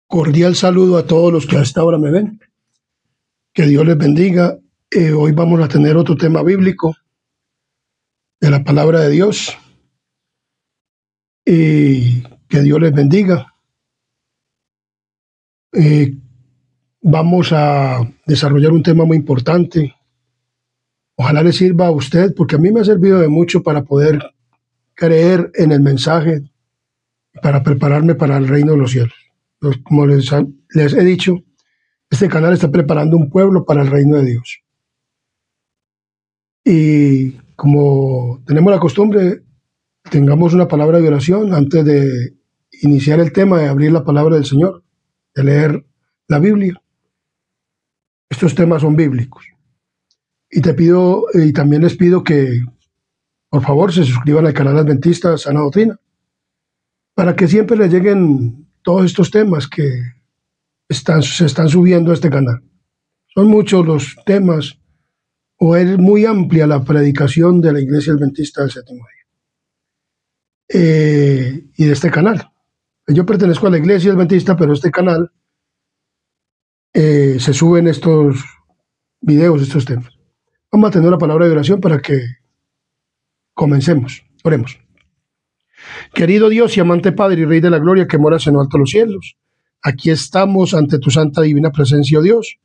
Cordial saludo a todos los que a esta hora me ven. Que Dios les bendiga. Hoy vamos a tener otro tema bíblico de la palabra de Dios. Y que Dios les bendiga. Vamos a desarrollar un tema muy importante. Ojalá le sirva a usted, porque a mí me ha servido de mucho para poder creer en el mensaje, para prepararme para el reino de los cielos. Como les he dicho, este canal está preparando un pueblo para el reino de Dios. Y como tenemos la costumbre, tengamos una palabra de oración antes de iniciar el tema, de abrir la palabra del Señor, de leer la Biblia. Estos temas son bíblicos. Y te pido, y también les pido que, por favor, se suscriban al canal Adventista Sana Doctrina, para que siempre les lleguen todos estos temas que se están subiendo a este canal. Son muchos los temas, o es muy amplia la predicación de la Iglesia Adventista del Séptimo Día. Y de este canal. Yo pertenezco a la Iglesia Adventista, pero este canal se suben estos videos, estos temas. Vamos a tener una palabra de oración para que comencemos. Oremos. Querido Dios y amante Padre y Rey de la Gloria que moras en lo alto de los cielos, aquí estamos ante tu santa divina presencia, oh Dios,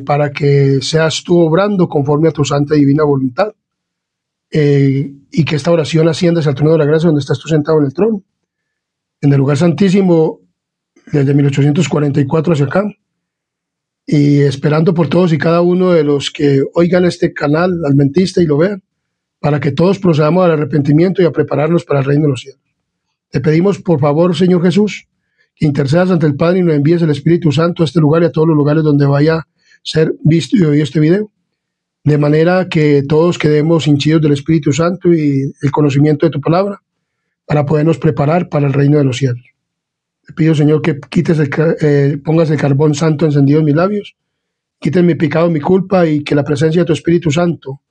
para que seas tú obrando conforme a tu santa divina voluntad, y que esta oración ascienda hacia el trono de la gracia donde estás tú sentado en el trono, en el lugar santísimo, desde 1844 hacia acá, y esperando por todos y cada uno de los que oigan este canal adventista y lo vean, para que todos procedamos al arrepentimiento y a prepararnos para el reino de los cielos. Te pedimos, por favor, Señor Jesús, que intercedas ante el Padre y nos envíes el Espíritu Santo a este lugar y a todos los lugares donde vaya a ser visto y oído este video, de manera que todos quedemos hinchidos del Espíritu Santo y el conocimiento de tu palabra, para podernos preparar para el reino de los cielos. Te pido, Señor, que pongas el carbón santo encendido en mis labios, quites mi pecado, mi culpa, y que la presencia de tu Espíritu Santo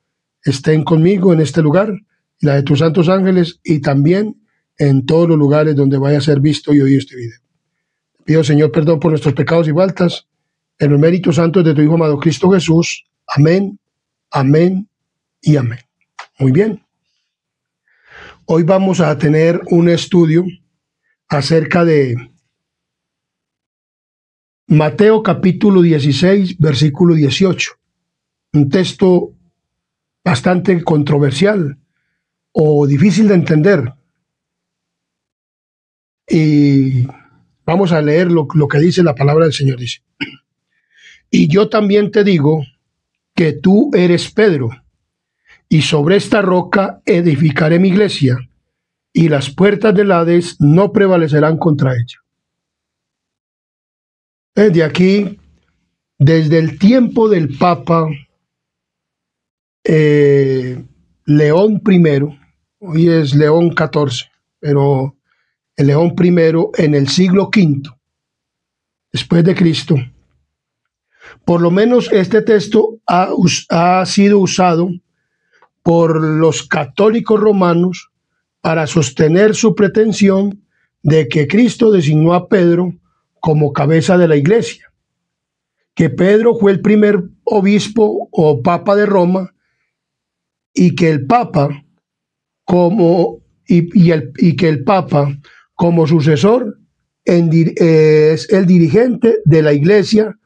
estén conmigo en este lugar, y la de tus santos ángeles, y también en todos los lugares donde vaya a ser visto y oído este video. Te pido, Señor, perdón por nuestros pecados y faltas, en los méritos santos de tu Hijo amado Cristo Jesús. Amén, amén y amén. Muy bien. Hoy vamos a tener un estudio acerca de Mateo capítulo 16, versículo 18. Un texto bastante controversial o difícil de entender. Y vamos a leer lo que dice la palabra del Señor. Dice: y yo también te digo que tú eres Pedro, y sobre esta roca edificaré mi iglesia, y las puertas del Hades no prevalecerán contra ella. Desde aquí, desde el tiempo del Papa León I, hoy es León XIV, pero el León I en el siglo V después de Cristo, por lo menos este texto ha sido usado por los católicos romanos para sostener su pretensión de que Cristo designó a Pedro como cabeza de la iglesia, que Pedro fue el primer obispo o papa de Roma, y que el papa como sucesor es el dirigente de la iglesia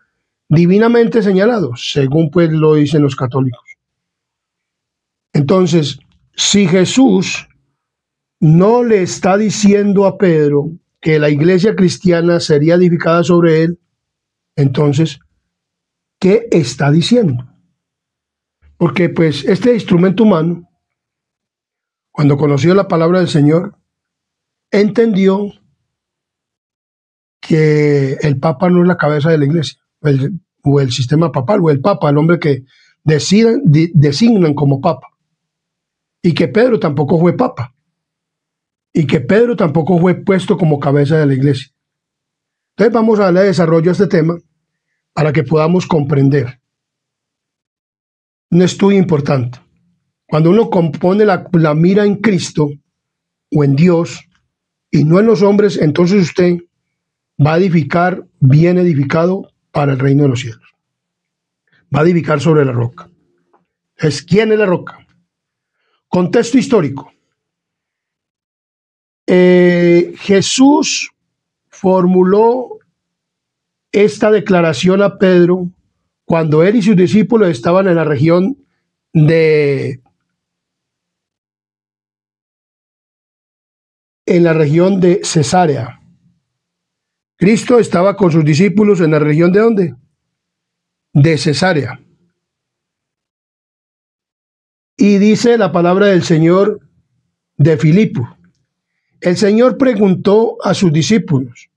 divinamente señalado, según pues lo dicen los católicos. Entonces, si Jesús no le está diciendo a Pedro que la iglesia cristiana sería edificada sobre él, entonces, ¿qué está diciendo? Porque pues este instrumento humano, cuando conoció la palabra del Señor, entendió que el Papa no es la cabeza de la iglesia, o el sistema papal, o el Papa, el hombre que designan como Papa, y que Pedro tampoco fue Papa, y que Pedro tampoco fue puesto como cabeza de la iglesia. Entonces vamos a darle desarrollo a este tema para que podamos comprender. Un estudio importante. Cuando uno compone la mira en Cristo o en Dios y no en los hombres, entonces usted va a edificar bien edificado para el reino de los cielos. Va a edificar sobre la roca. ¿Quién es la roca? Contexto histórico. Jesús formuló esta declaración a Pedro cuando él y sus discípulos estaban en la región de Cesarea. Cristo estaba con sus discípulos en la región ¿de dónde? De Cesarea. Y dice la palabra del Señor de Filipo. El Señor preguntó a sus discípulos.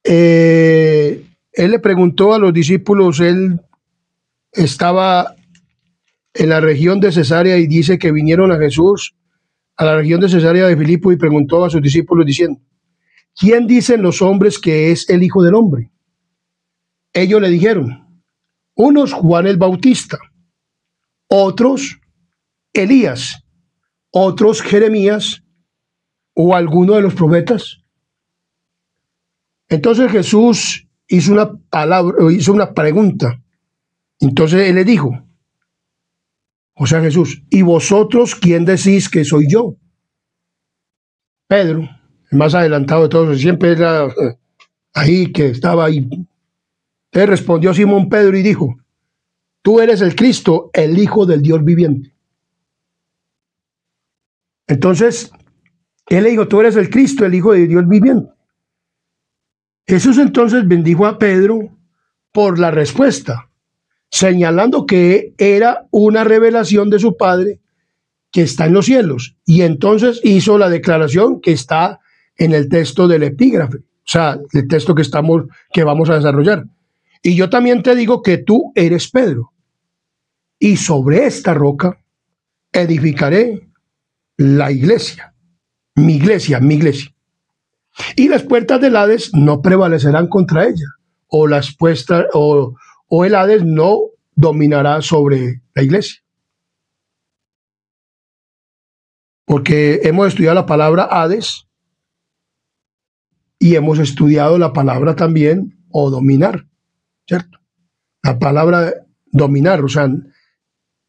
Él le preguntó a los discípulos, él estaba en la región de Cesarea y dice que vinieron a Jesús a la región de Cesarea de Filipo y preguntó a sus discípulos diciendo, ¿quién dicen los hombres que es el Hijo del Hombre? Ellos le dijeron, unos Juan el Bautista, otros Elías, otros Jeremías o alguno de los profetas. Entonces Jesús hizo una pregunta. Entonces él le dijo, o sea Jesús, ¿y vosotros quién decís que soy yo? Pedro, el más adelantado de todos, siempre era ahí que estaba ahí. Entonces respondió Simón Pedro y dijo, tú eres el Cristo, el Hijo del Dios viviente. Entonces, él le dijo, tú eres el Cristo, el Hijo de Dios viviente. Jesús entonces bendijo a Pedro por la respuesta, señalando que era una revelación de su Padre que está en los cielos. Y entonces hizo la declaración que está en el texto del epígrafe, o sea, el texto que vamos a desarrollar. Y yo también te digo que tú eres Pedro, y sobre esta roca edificaré la iglesia, mi iglesia, mi iglesia. Y las puertas del Hades no prevalecerán contra ella, o el Hades no dominará sobre la iglesia. Porque hemos estudiado la palabra Hades y hemos estudiado la palabra también o dominar, ¿cierto? La palabra dominar, o sea,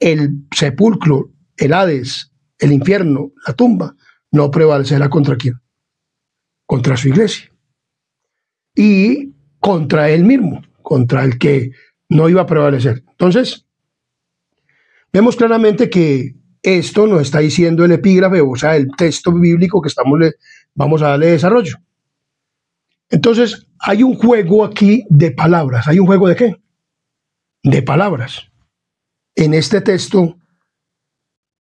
el sepulcro, el Hades, el infierno, la tumba, no prevalecerá contra quién, contra su iglesia y contra él mismo, contra el que no iba a prevalecer. Entonces, vemos claramente que esto nos está diciendo el epígrafe, o sea, el texto bíblico que vamos a darle desarrollo. Entonces, hay un juego aquí de palabras. ¿Hay un juego de qué? De palabras. En este texto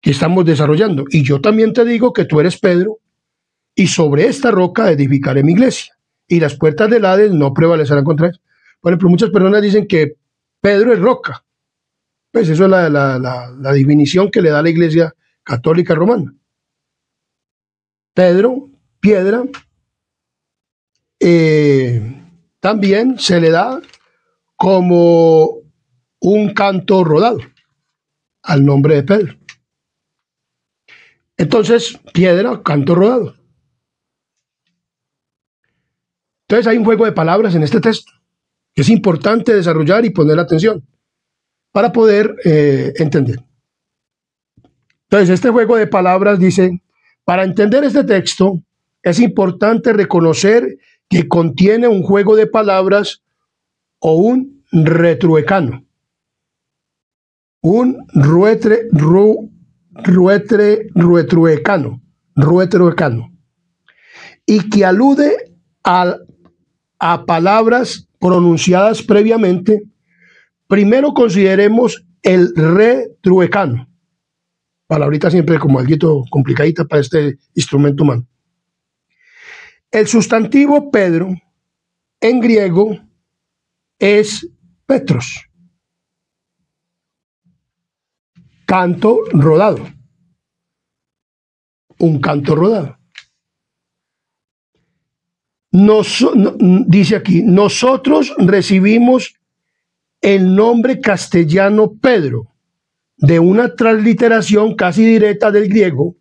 que estamos desarrollando. Y yo también te digo que tú eres Pedro, y sobre esta roca edificaré mi iglesia, y las puertas del Hades no prevalecerán contra él. Por ejemplo, muchas personas dicen que Pedro es roca. Pues eso es la definición que le da la Iglesia Católica Romana. Pedro, piedra, también se le da como un canto rodado al nombre de Pedro. Entonces, piedra, canto rodado. Entonces hay un juego de palabras en este texto que es importante desarrollar y poner atención para poder entender. Entonces, este juego de palabras dice, para entender este texto es importante reconocer que contiene un juego de palabras o un retruecano. Un retruecano. Y que alude a palabras pronunciadas previamente. Primero consideremos el retruecano. Palabrita siempre como algo complicadita para este instrumento humano. El sustantivo Pedro en griego es Petros. Canto rodado. Un canto rodado. Dice aquí, nosotros recibimos el nombre castellano Pedro de una transliteración casi directa del griego,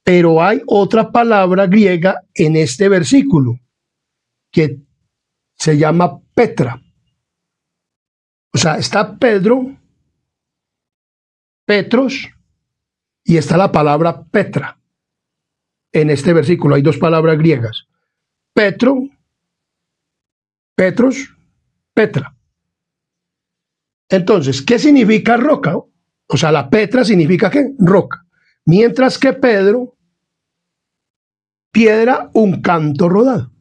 pero hay otra palabra griega en este versículo que se llama Petra. O sea, está Pedro, Petros, y está la palabra Petra. En este versículo hay dos palabras griegas. Petro, Petros, Petra. Entonces, ¿qué significa roca? O sea, la Petra significa ¿qué? Roca. Mientras que Pedro, piedra, un canto rodado.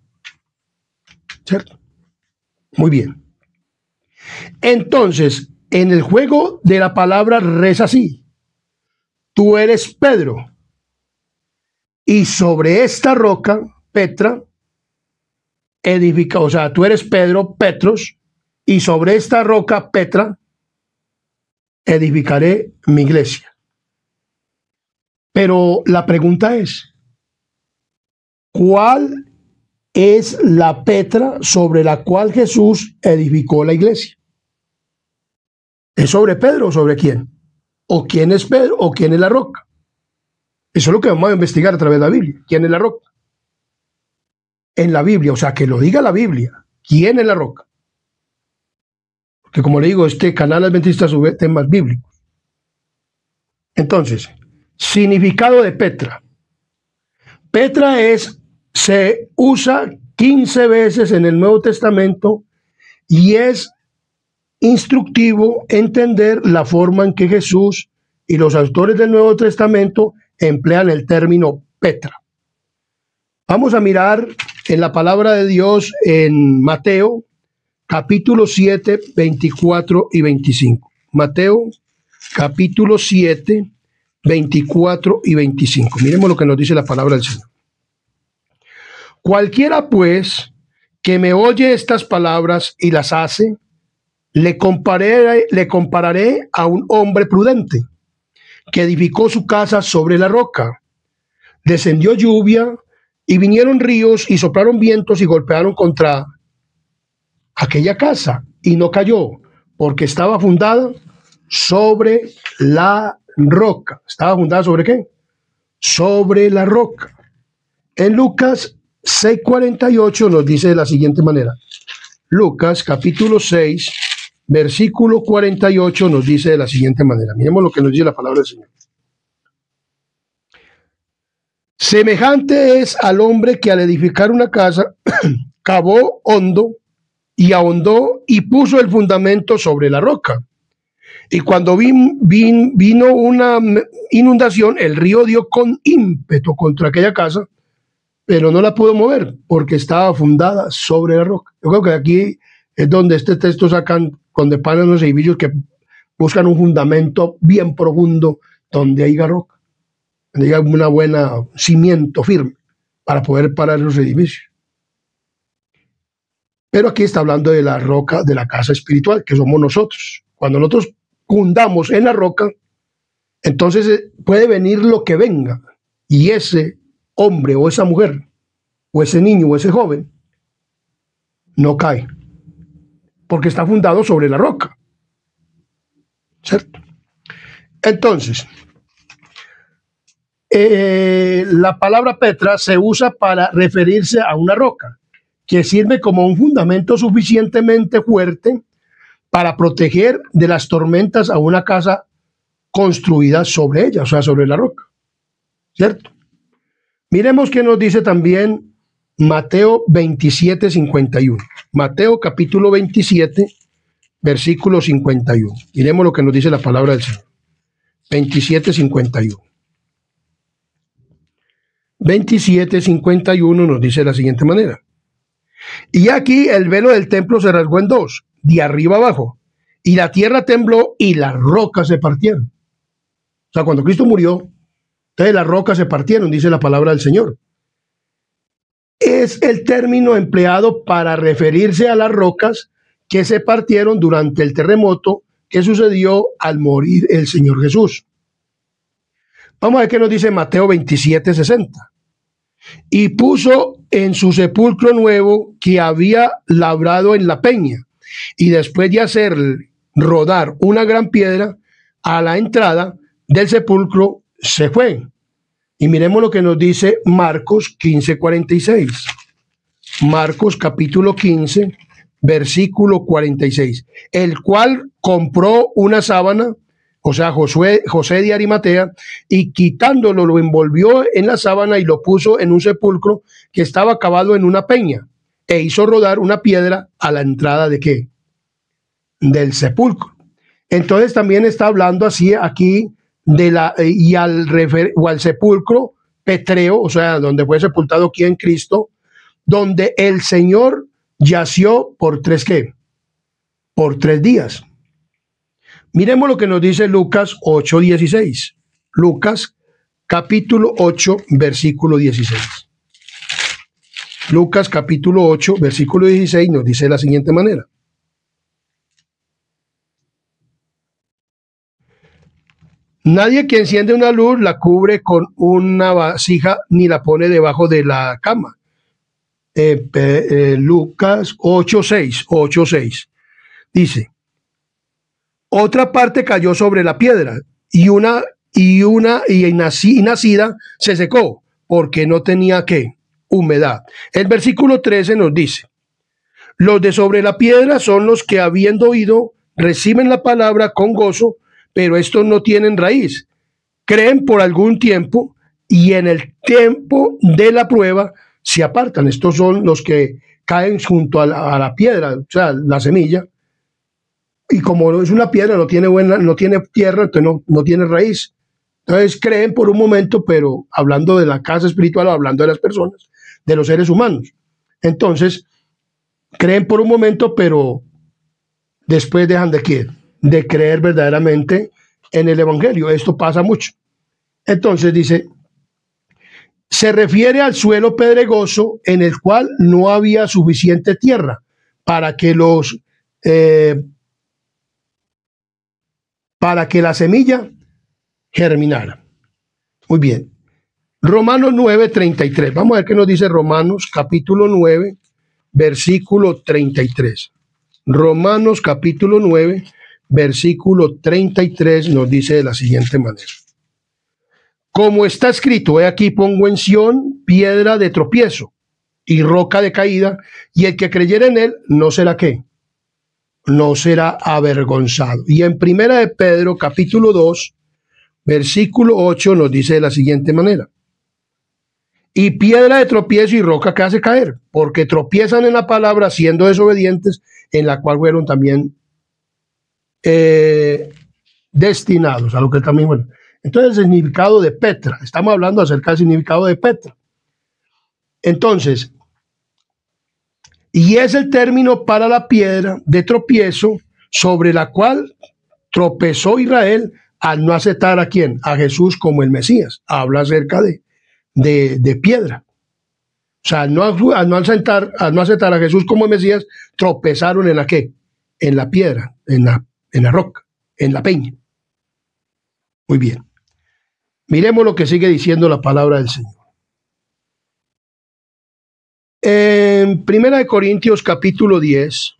¿Cierto? Muy bien. Entonces, en el juego de la palabra reza así. Tú eres Pedro. Y sobre esta roca, Petra, edifica, o sea, tú eres Pedro, Petros, y sobre esta roca, Petra, edificaré mi iglesia. Pero la pregunta es, ¿cuál es la Petra sobre la cual Jesús edificó la iglesia? ¿Es sobre Pedro o sobre quién? ¿O quién es Pedro o quién es la roca? Eso es lo que vamos a investigar a través de la Biblia. ¿Quién es la roca? En la Biblia, o sea, que lo diga la Biblia. ¿Quién es la roca? Porque como le digo, este canal adventista sube temas bíblicos. Entonces, significado de Petra. Petra se usa 15 veces en el Nuevo Testamento y es instructivo entender la forma en que Jesús y los autores del Nuevo Testamento emplean el término Petra. Vamos a mirar en la palabra de Dios en Mateo, capítulo 7, 24 y 25. Mateo, capítulo 7, 24 y 25. Miremos lo que nos dice la palabra del Señor. Cualquiera, pues, que me oye estas palabras y las hace, le compararé a un hombre prudente que edificó su casa sobre la roca. Descendió lluvia y vinieron ríos y soplaron vientos y golpearon contra aquella casa y no cayó, porque estaba fundada sobre la roca. ¿Estaba fundada sobre qué? Sobre la roca. En Lucas 6:48 nos dice de la siguiente manera. Lucas capítulo 6, versículo 48 nos dice de la siguiente manera. Miremos lo que nos dice la palabra del Señor. Semejante es al hombre que al edificar una casa cavó hondo y ahondó y puso el fundamento sobre la roca. Y cuando vino una inundación, el río dio con ímpetu contra aquella casa, pero no la pudo mover porque estaba fundada sobre la roca. Yo creo que aquí es donde este texto sacan, donde paran los edificios que buscan un fundamento bien profundo donde haya roca, donde haya una buena cimiento firme para poder parar los edificios. Pero aquí está hablando de la roca de la casa espiritual, que somos nosotros. Cuando nosotros fundamos en la roca, entonces puede venir lo que venga, y ese hombre o esa mujer, o ese niño o ese joven, no cae, porque está fundado sobre la roca. ¿Cierto? Entonces, la palabra Petra se usa para referirse a una roca que sirve como un fundamento suficientemente fuerte para proteger de las tormentas a una casa construida sobre ella, o sea, sobre la roca. ¿Cierto? Miremos qué nos dice también Mateo 27, 51. Mateo capítulo 27, versículo 51. Miremos lo que nos dice la palabra del Señor. 27, 51. 27, 51 nos dice de la siguiente manera. Y aquí el velo del templo se rasgó en dos, de arriba abajo, y la tierra tembló y las rocas se partieron. O sea, cuando Cristo murió, entonces las rocas se partieron, dice la palabra del Señor. Es el término empleado para referirse a las rocas que se partieron durante el terremoto que sucedió al morir el Señor Jesús. Vamos a ver qué nos dice Mateo 27, 60. Y puso en su sepulcro nuevo que había labrado en la peña, y después de hacer rodar una gran piedra a la entrada del sepulcro, se fue. Y miremos lo que nos dice Marcos 15:46. Marcos capítulo 15, versículo 46. El cual compró una sábana, o sea, José de Arimatea, y quitándolo lo envolvió en la sábana y lo puso en un sepulcro que estaba cavado en una peña, e hizo rodar una piedra a la entrada de ¿qué? Del sepulcro. Entonces también está hablando así aquí de al sepulcro pétreo, o sea, donde fue sepultado quien Cristo, donde el Señor yació por ¿qué? Por 3 días. Miremos lo que nos dice Lucas 8:16. Lucas capítulo 8, versículo 16. Lucas capítulo 8, versículo 16 nos dice de la siguiente manera. Nadie que enciende una luz la cubre con una vasija ni la pone debajo de la cama. Lucas 8:6 dice: otra parte cayó sobre la piedra y nacida se secó porque no tenía ¿qué? Humedad. El versículo 13 nos dice: los de sobre la piedra son los que habiendo oído reciben la palabra con gozo, pero estos no tienen raíz. Creen por algún tiempo y en el tiempo de la prueba se apartan. Estos son los que caen junto a la piedra, o sea, la semilla. Y como es una piedra, no tiene tierra, entonces no tiene raíz. Entonces creen por un momento, pero hablando de la casa espiritual, hablando de las personas, de los seres humanos. Entonces, creen por un momento, pero después dejan de creer verdaderamente en el Evangelio. Esto pasa mucho. Entonces dice, se refiere al suelo pedregoso en el cual no había suficiente tierra para que la semilla germinara. Muy bien. Romanos 9:33. Vamos a ver qué nos dice Romanos capítulo 9, versículo 33. Romanos capítulo 9, versículo 33 nos dice de la siguiente manera. Como está escrito, he aquí pongo en Sión piedra de tropiezo y roca de caída, y el que creyere en él no será ¿qué? No será avergonzado. Y en primera de Pedro capítulo 2, versículo 8 nos dice de la siguiente manera: y piedra de tropiezo y roca que hace caer, porque tropiezan en la palabra siendo desobedientes, en la cual fueron también destinados a lo que también, bueno. Entonces el significado de Petra, estamos hablando acerca del significado de Petra. Entonces, y es el término para la piedra de tropiezo sobre la cual tropezó Israel al no aceptar ¿a quién? A Jesús como el Mesías. Habla acerca de piedra. O sea, al no aceptar a Jesús como el Mesías, tropezaron en la ¿qué? En la piedra, en la roca, en la peña. Muy bien. Miremos lo que sigue diciendo la palabra del Señor. En 1 Corintios capítulo 10,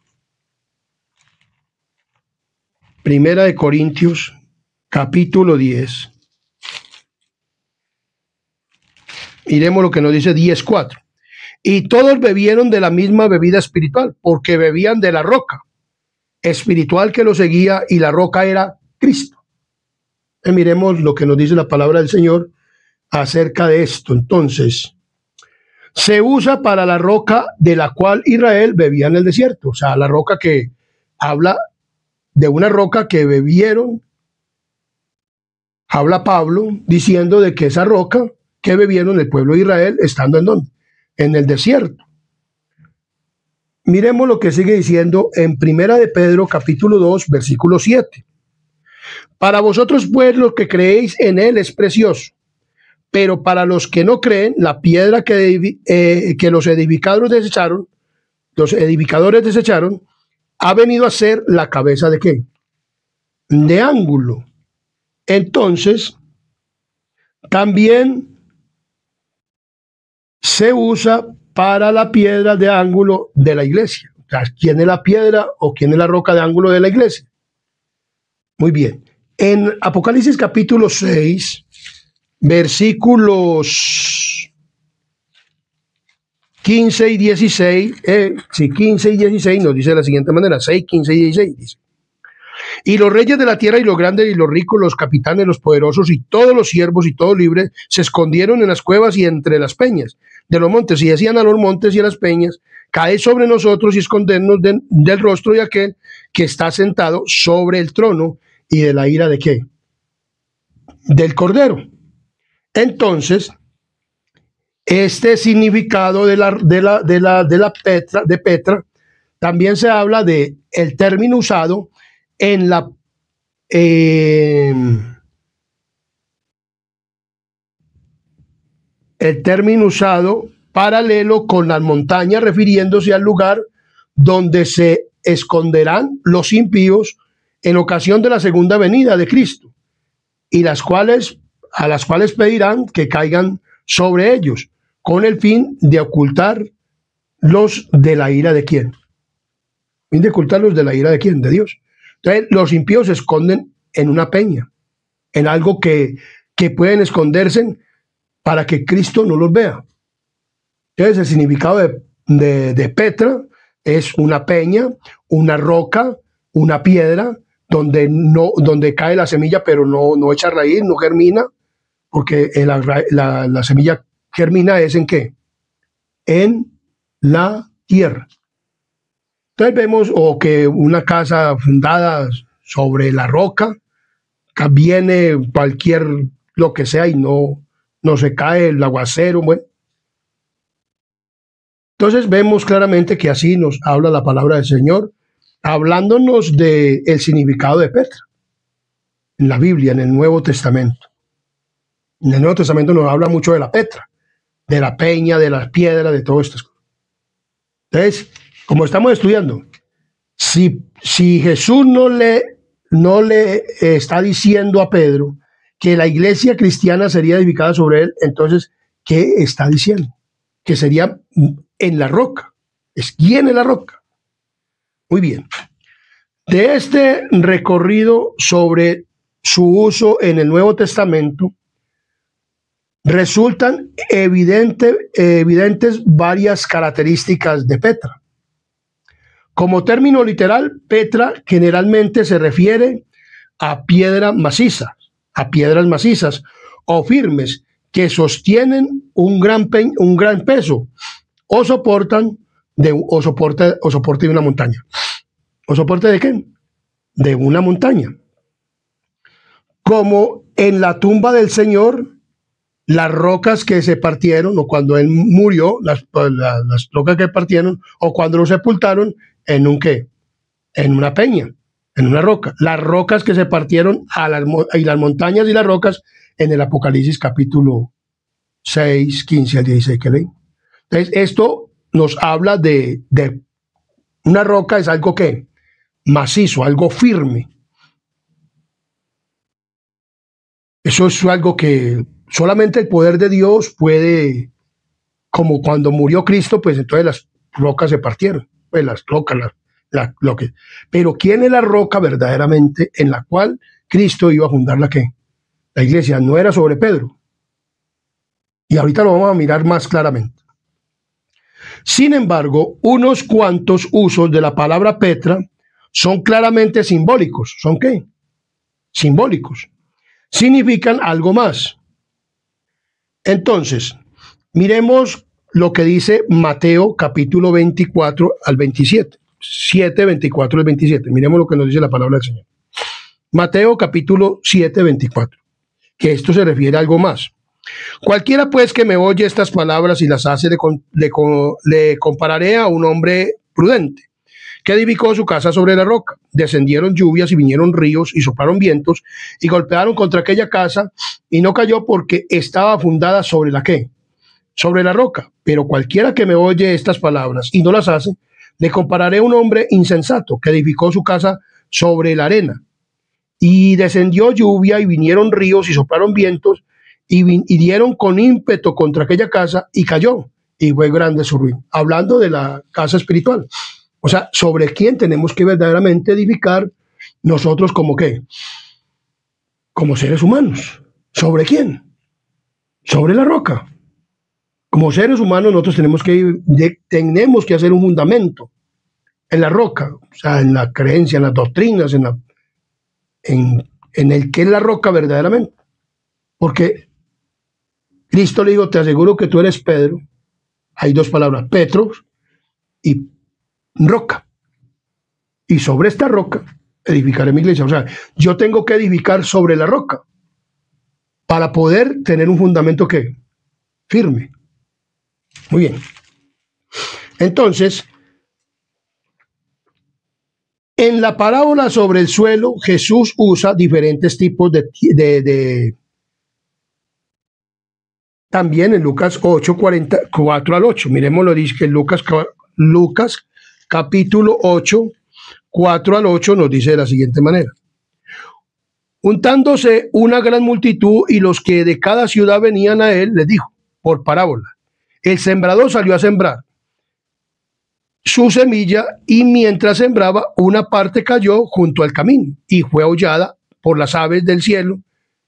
1 Corintios capítulo 10, miremos lo que nos dice 10:4. Y todos bebieron de la misma bebida espiritual, porque bebían de la roca espiritual que los seguía, y la roca era Cristo. Miremos lo que nos dice la palabra del Señor acerca de esto. Entonces, se usa para la roca de la cual Israel bebía en el desierto. O sea, la roca que habla de una roca que bebieron. Habla Pablo diciendo de que esa roca que bebieron el pueblo de Israel, estando ¿en dónde? En el desierto. Miremos lo que sigue diciendo en Primera de Pedro capítulo 2, versículo 7. Para vosotros, pues, los que creéis en él es precioso, pero para los que no creen, la piedra que los edificadores desecharon, ha venido a ser la cabeza ¿de qué? De ángulo. Entonces, también se usa para la piedra de ángulo de la iglesia. O sea, ¿quién es la piedra o quién es la roca de ángulo de la iglesia? Muy bien. En Apocalipsis capítulo 6, versículos 15 y 16, sí, 15 y 16 nos dice de la siguiente manera, 6, 15 y 16 dice. Y los reyes de la tierra y los grandes y los ricos, los capitanes, los poderosos y todos los siervos y todos libres se escondieron en las cuevas y entre las peñas de los montes y decían a los montes y a las peñas, caed sobre nosotros y escondernos del rostro de aquel que está sentado sobre el trono y de la ira de qué? Del Cordero. Entonces, este significado de Petra, también se habla de el término usado en la el término usado paralelo con las montañas, refiriéndose al lugar donde se esconderán los impíos en ocasión de la segunda venida de Cristo, y a las cuales pedirán que caigan sobre ellos, con el fin de ocultar los de la ira de quién. ¿Fin de ocultarlos de la ira de quién? De Dios. Entonces, los impíos se esconden en una peña, en algo que pueden esconderse para que Cristo no los vea. Entonces, el significado de Petra es una peña, una roca, una piedra, donde cae la semilla, pero no echa raíz, no germina, porque la semilla germina es ¿en qué? En la tierra. Entonces vemos que una casa fundada sobre la roca, viene cualquier lo que sea y no se cae el aguacero. Bueno. Entonces vemos claramente que así nos habla la palabra del Señor, hablándonos del significado de Petra en la Biblia, en el Nuevo Testamento. En el Nuevo Testamento nos habla mucho de la Petra, de la peña, de las piedras, de todo esto. Entonces, como estamos estudiando, si Jesús no le está diciendo a Pedro que la iglesia cristiana sería edificada sobre él, entonces, ¿qué está diciendo? Que sería en la roca. ¿Quién es la roca? Muy bien. De este recorrido sobre su uso en el Nuevo Testamento, resultan evidentes varias características de Petra. Como término literal, Petra generalmente se refiere a piedras macizas o firmes que sostienen un gran peso o soporte de una montaña. ¿O soporte de qué? De una montaña. Como en la tumba del Señor, las rocas que se partieron, o cuando él murió, las rocas que partieron, o cuando lo sepultaron, ¿en un qué? En una peña, en una roca. Las rocas que se partieron y las montañas y las rocas en el Apocalipsis capítulo 6, 15 al 16 que leí. Entonces, esto nos habla de una roca, es algo que macizo, algo firme. Eso es algo que solamente el poder de Dios puede, como cuando murió Cristo, pues entonces las rocas se partieron, pues las rocas, pero ¿quién es la roca verdaderamente en la cual Cristo iba a fundar la iglesia? No era sobre Pedro. Y ahorita lo vamos a mirar más claramente. Sin embargo, unos cuantos usos de la palabra Petra son claramente simbólicos. ¿Son qué? Simbólicos. Significan algo más. Entonces, miremos lo que dice Mateo capítulo 24 al 27. 7, 24 al 27. Miremos lo que nos dice la palabra del Señor. Mateo capítulo 7, 24. Que esto se refiere a algo más. Cualquiera pues que me oye estas palabras y las hace, le compararé a un hombre prudente que edificó su casa sobre la roca. Descendieron lluvias y vinieron ríos y soplaron vientos y golpearon contra aquella casa y no cayó porque estaba fundada sobre la ¿qué? Sobre la roca. Pero cualquiera que me oye estas palabras y no las hace, le compararé a un hombre insensato que edificó su casa sobre la arena. Y descendió lluvia y vinieron ríos y soplaron vientos y dieron con ímpetu contra aquella casa y cayó y fue grande su ruina. Hablando de la casa espiritual. O sea, ¿sobre quién tenemos que verdaderamente edificar nosotros como qué? Como seres humanos. ¿Sobre quién? Sobre la roca. Como seres humanos nosotros tenemos que hacer un fundamento en la roca, o sea, en la creencia, en las doctrinas, en el que es la roca verdaderamente. Porque Cristo le dijo, te aseguro que tú eres Pedro. Hay dos palabras, Petros y roca. Y sobre esta roca edificaré mi iglesia. O sea, yo tengo que edificar sobre la roca para poder tener un fundamento que firme. Muy bien. Entonces, en la parábola sobre el suelo, Jesús usa diferentes tipos también en Lucas 8, 44 al 8. Miremos lo dice que Lucas capítulo 8, 4 al 8 nos dice de la siguiente manera. Juntándose una gran multitud y los que de cada ciudad venían a él, les dijo, por parábola, el sembrador salió a sembrar su semilla y mientras sembraba, una parte cayó junto al camino y fue aullada por las aves del cielo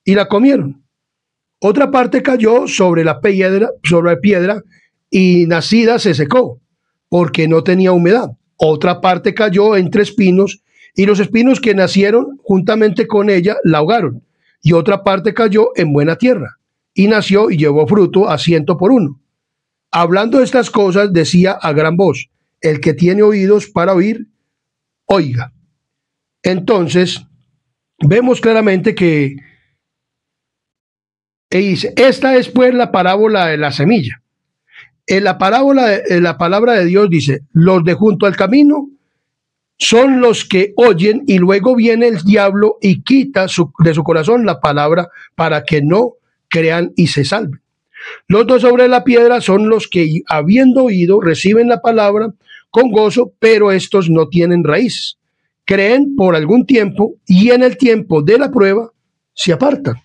y la comieron. Otra parte cayó sobre la piedra y nacida se secó porque no tenía humedad. Otra parte cayó entre espinos y los espinos que nacieron juntamente con ella la ahogaron. Y otra parte cayó en buena tierra y nació y llevó fruto a 100 por 1. Hablando de estas cosas decía a gran voz, el que tiene oídos para oír, oiga. Entonces, vemos claramente que dice, esta es pues la parábola de la semilla. En la palabra de Dios dice, los de junto al camino son los que oyen y luego viene el diablo y quita de su corazón la palabra para que no crean y se salven. Los dos sobre la piedra son los que, habiendo oído, reciben la palabra con gozo, pero estos no tienen raíz. Creen por algún tiempo y en el tiempo de la prueba se apartan.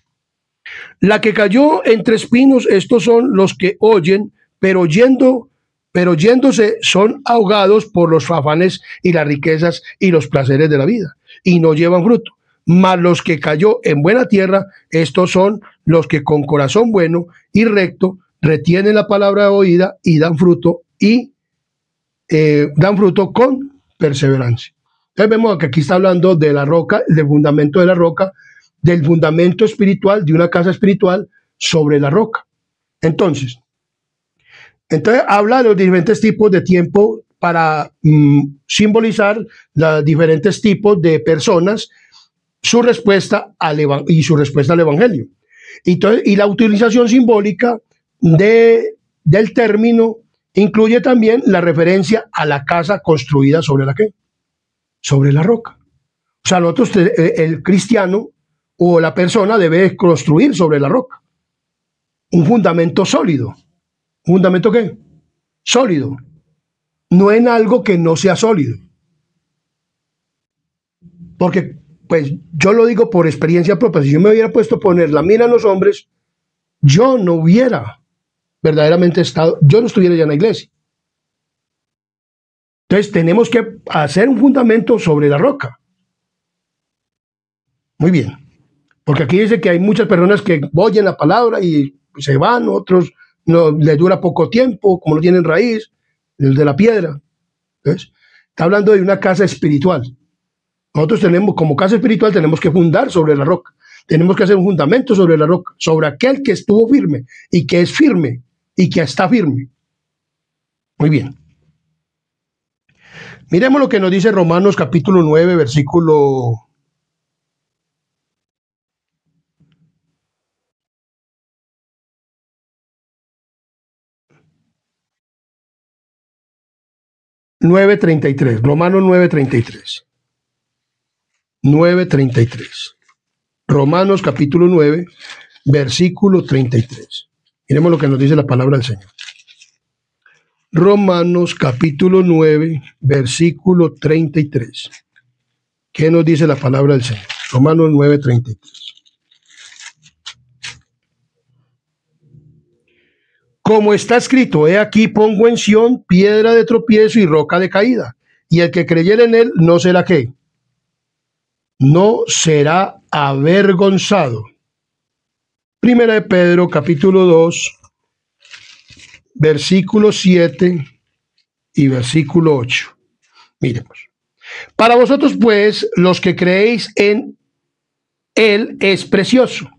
La que cayó entre espinos, estos son los que oyen, pero yéndose son ahogados por los afanes y las riquezas y los placeres de la vida, y no llevan fruto. Mas los que cayó en buena tierra, estos son los que con corazón bueno y recto retienen la palabra oída y dan fruto con perseverancia. Entonces vemos que aquí está hablando de la roca, del fundamento de la roca, del fundamento espiritual, de una casa espiritual sobre la roca. Entonces habla de los diferentes tipos de tiempo para simbolizar los diferentes tipos de personas, su respuesta al Evangelio. Y la utilización simbólica del término incluye también la referencia a la casa construida sobre la ¿qué? Sobre la roca. O sea, nosotros, el cristiano o la persona debe construir sobre la roca un fundamento sólido. ¿Un fundamento qué? Sólido. No en algo que no sea sólido. Porque, pues, yo lo digo por experiencia propia. Si yo me hubiera puesto a poner la mira en los hombres, yo no hubiera verdaderamente estado, yo no estuviera ya en la iglesia. Entonces, tenemos que hacer un fundamento sobre la roca. Muy bien. Porque aquí dice que hay muchas personas que oyen la palabra y se van, otros no les dura poco tiempo, como no tienen raíz, el de la piedra. Entonces, está hablando de una casa espiritual. Nosotros como casa espiritual tenemos que fundar sobre la roca. Tenemos que hacer un fundamento sobre la roca, sobre aquel que estuvo firme y que es firme y que está firme. Muy bien. Miremos lo que nos dice Romanos capítulo 9, versículo 9:33. Romanos 9:33. 9:33. Romanos capítulo 9, versículo 33. Miremos lo que nos dice la palabra del Señor. Romanos capítulo 9, versículo 33. ¿Qué nos dice la palabra del Señor? Romanos 9:33. Como está escrito, he aquí pongo en Sión piedra de tropiezo y roca de caída, y el que creyere en él no será ¿qué? No será avergonzado. Primera de Pedro, capítulo 2, versículo 7 y versículo 8. Miremos. Para vosotros, pues, los que creéis en Él es precioso.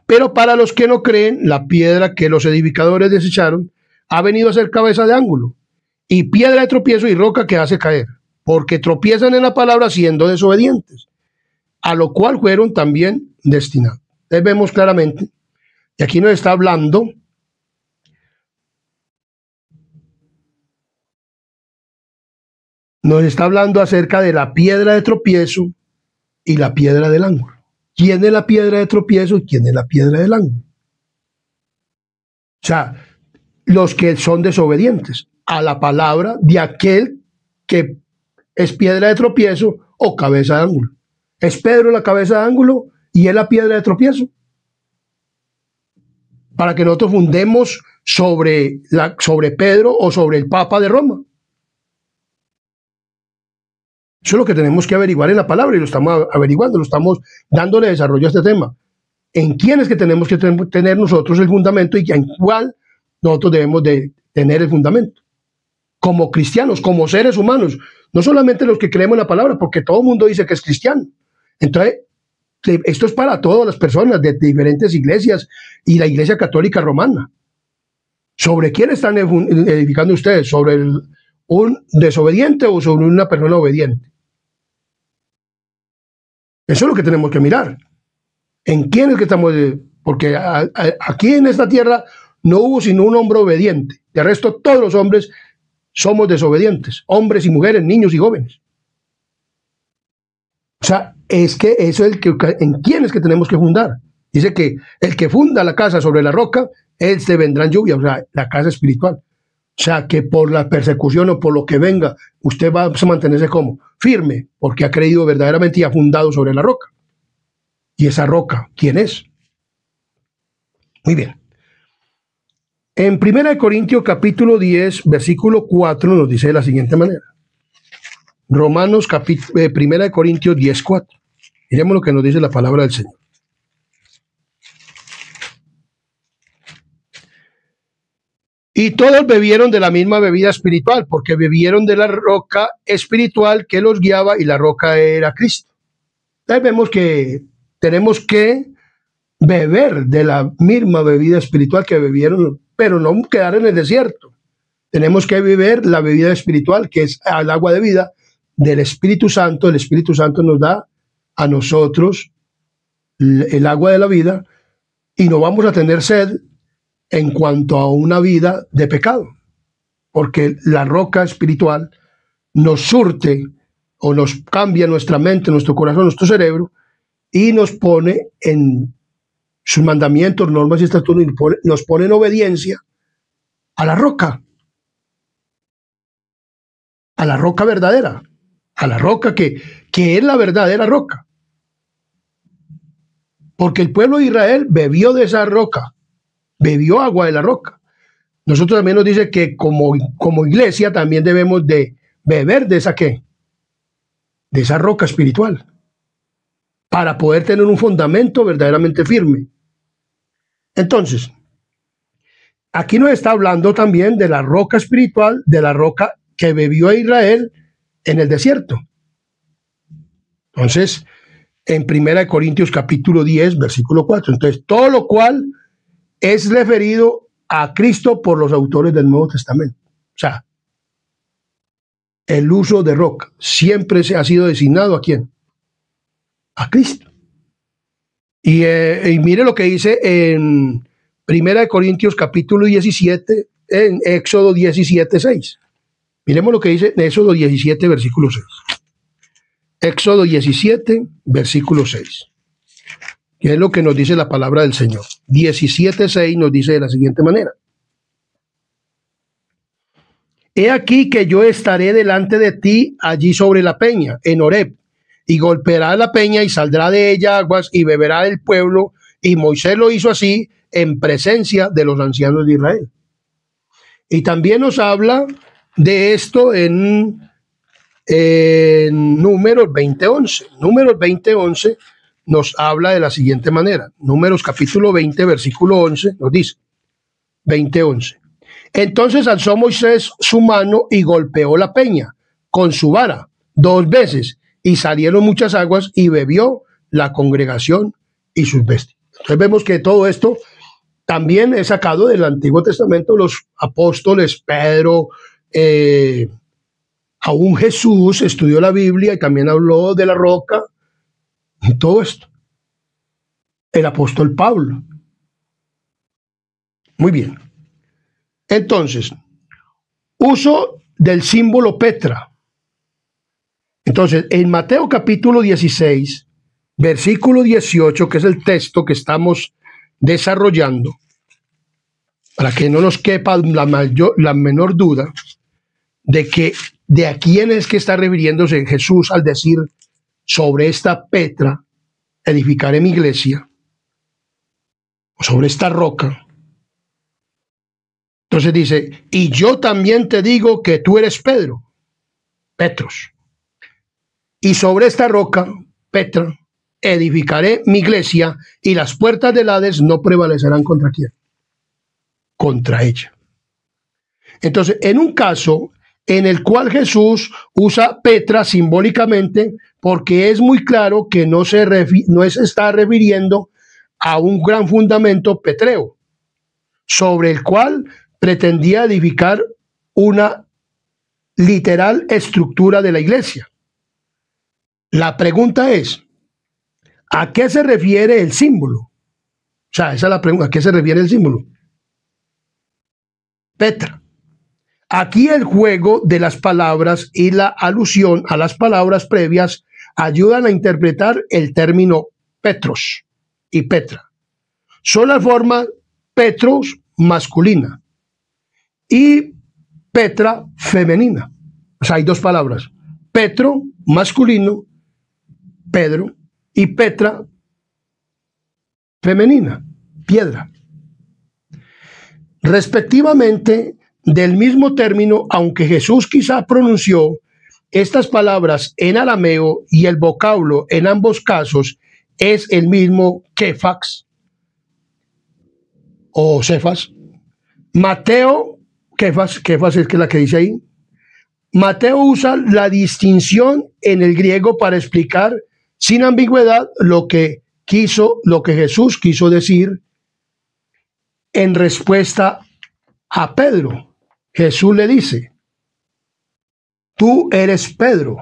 Pero para los que no creen, la piedra que los edificadores desecharon ha venido a ser cabeza de ángulo, y piedra de tropiezo y roca que hace caer, porque tropiezan en la palabra siendo desobedientes, a lo cual fueron también destinados. Entonces vemos claramente, y aquí nos está hablando acerca de la piedra de tropiezo y la piedra del ángulo. ¿Quién es la piedra de tropiezo y quién es la piedra del ángulo? O sea, los que son desobedientes a la palabra de aquel que es piedra de tropiezo o cabeza de ángulo. Es Pedro la cabeza de ángulo y es la piedra de tropiezo. Para que nosotros fundemos sobre Pedro o sobre el Papa de Roma. Eso es lo que tenemos que averiguar en la palabra y lo estamos averiguando, lo estamos dándole desarrollo a este tema. ¿En quién es que tenemos que tener nosotros el fundamento y en cuál nosotros debemos de tener el fundamento? Como cristianos, como seres humanos, no solamente los que creemos en la palabra, porque todo el mundo dice que es cristiano. Entonces, esto es para todas las personas de diferentes iglesias y la Iglesia Católica Romana. ¿Sobre quién están edificando ustedes? ¿Sobre un desobediente o sobre una persona obediente? Eso es lo que tenemos que mirar. ¿En quién es que estamos? Porque aquí en esta tierra no hubo sino un hombre obediente. De resto, todos los hombres somos desobedientes. Hombres y mujeres, niños y jóvenes. O sea, es que eso es en quién es que tenemos que fundar. Dice que el que funda la casa sobre la roca, este vendrá en lluvia, o sea, la casa espiritual. O sea, que por la persecución o por lo que venga, usted va a mantenerse como firme, porque ha creído verdaderamente y ha fundado sobre la roca. ¿Y esa roca quién es? Muy bien. En 1 Corintios capítulo 10, versículo 4 nos dice de la siguiente manera. Romanos 1 Corintios 10, 4. Miremos lo que nos dice la palabra del Señor. Y todos bebieron de la misma bebida espiritual, porque bebieron de la roca espiritual que los guiaba, y la roca era Cristo. Entonces vemos que tenemos que beber de la misma bebida espiritual que bebieron, pero no quedar en el desierto. Tenemos que beber la bebida espiritual, que es el agua de vida del Espíritu Santo. El Espíritu Santo nos da a nosotros el agua de la vida y no vamos a tener sed en cuanto a una vida de pecado, porque la roca espiritual nos surte o nos cambia nuestra mente, nuestro corazón, nuestro cerebro y nos pone en sus mandamientos, normas y estatutos, nos pone en obediencia a la roca verdadera, a la roca que es la verdadera roca. Porque el pueblo de Israel bebió de esa roca, bebió agua de la roca. Nosotros también nos dice que como iglesia también debemos de beber de esa ¿qué? De esa roca espiritual, para poder tener un fundamento verdaderamente firme. Entonces, aquí nos está hablando también de la roca espiritual, de la roca que bebió Israel en el desierto. Entonces, en 1 Corintios capítulo 10, versículo 4. Entonces, todo lo cual es referido a Cristo por los autores del Nuevo Testamento. O sea, el uso de roca siempre se ha sido designado ¿a quién? A Cristo. Y mire lo que dice en 1 Corintios capítulo 17, en Éxodo 17, 6. Miremos lo que dice en Éxodo 17, versículo 6. Éxodo 17, versículo 6. Que es lo que nos dice la palabra del Señor. 17, 6 nos dice de la siguiente manera. He aquí que yo estaré delante de ti allí sobre la peña, en Horeb, y golpeará la peña y saldrá de ella aguas y beberá el pueblo. Y Moisés lo hizo así en presencia de los ancianos de Israel. Y también nos habla de esto en Números 20:11. Números 20:11 nos habla de la siguiente manera. Números capítulo 20, versículo 11 nos dice, 20:11. Entonces alzó Moisés su mano y golpeó la peña con su vara 2 veces, y salieron muchas aguas, y bebió la congregación y sus bestias. Entonces vemos que todo esto también es sacado del Antiguo Testamento. Los apóstoles, Pedro, aún Jesús estudió la Biblia y también habló de la roca y todo esto. El apóstol Pablo. Muy bien. Entonces, uso del símbolo Petra. Entonces, en Mateo capítulo 16, versículo 18, que es el texto que estamos desarrollando, para que no nos quepa la menor duda de que de a quién es que está refiriéndose Jesús al decir sobre esta Petra edificaré mi iglesia, o sobre esta roca. Entonces dice, y yo también te digo que tú eres Pedro, Petros, y sobre esta roca, Petra, edificaré mi iglesia, y las puertas del Hades no prevalecerán contra quién, contra ella. Entonces, en un caso en el cual Jesús usa Petra simbólicamente, porque es muy claro que no se está refiriendo a un gran fundamento petreo, sobre el cual pretendía edificar una literal estructura de la iglesia. La pregunta es, ¿a qué se refiere el símbolo? O sea, esa es la pregunta, ¿a qué se refiere el símbolo? Petra. Aquí el juego de las palabras y la alusión a las palabras previas ayudan a interpretar el término Petros y Petra. Son la forma Petros masculina y Petra femenina. O sea, hay dos palabras. Petro masculino, Pedro, y Petra femenina, piedra. Respectivamente, del mismo término, aunque Jesús quizá pronunció estas palabras en arameo y el vocablo en ambos casos es el mismo Kefax o Cefas. Mateo, Kefas es que la que dice ahí. Mateo usa la distinción en el griego para explicar sin ambigüedad lo que Jesús quiso decir en respuesta a Pedro. Jesús le dice, tú eres Pedro,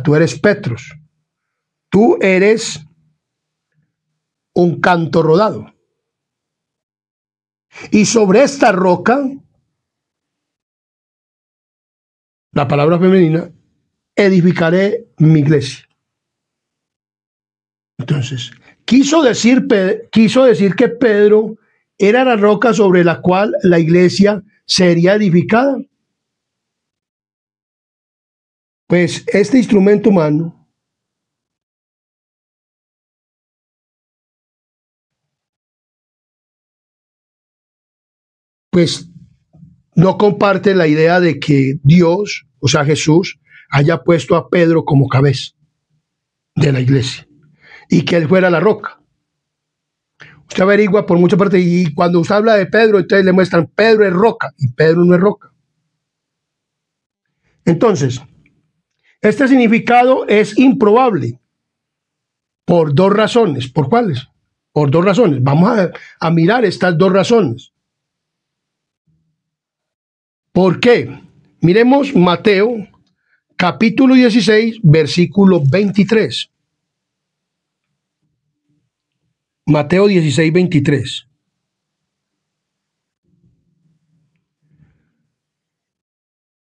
tú eres Petros, tú eres un canto rodado. Y sobre esta roca, la palabra femenina, edificaré mi iglesia. Entonces, quiso decir que Pedro era la roca sobre la cual la iglesia sería edificada. Pues este instrumento humano pues no comparte la idea de que Dios, o sea Jesús, haya puesto a Pedro como cabeza de la iglesia y que él fuera la roca. Usted averigua por mucha parte y cuando usted habla de Pedro, entonces le muestran Pedro es roca y Pedro no es roca. Entonces, este significado es improbable por dos razones. ¿Por cuáles? Por dos razones. Vamos a mirar estas dos razones. ¿Por qué? Miremos Mateo capítulo 16, versículo 23. Mateo 16, 23.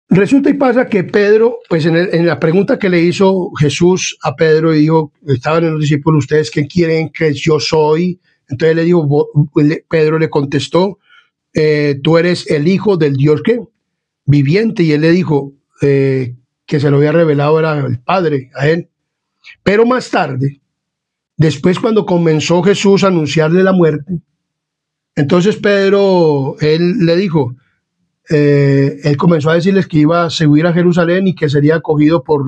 Resulta y pasa que Pedro, pues en la pregunta que le hizo Jesús a Pedro, y dijo, estaban en los discípulos, ¿ustedes qué quieren que yo soy? Entonces le dijo, Pedro le contestó, tú eres el Hijo del Dios que viviente, y él le dijo que se lo había revelado era el Padre a él. Pero más tarde, después cuando comenzó Jesús a anunciarle la muerte, entonces Pedro, él le dijo, él comenzó a decirles que iba a subir a Jerusalén y que sería acogido por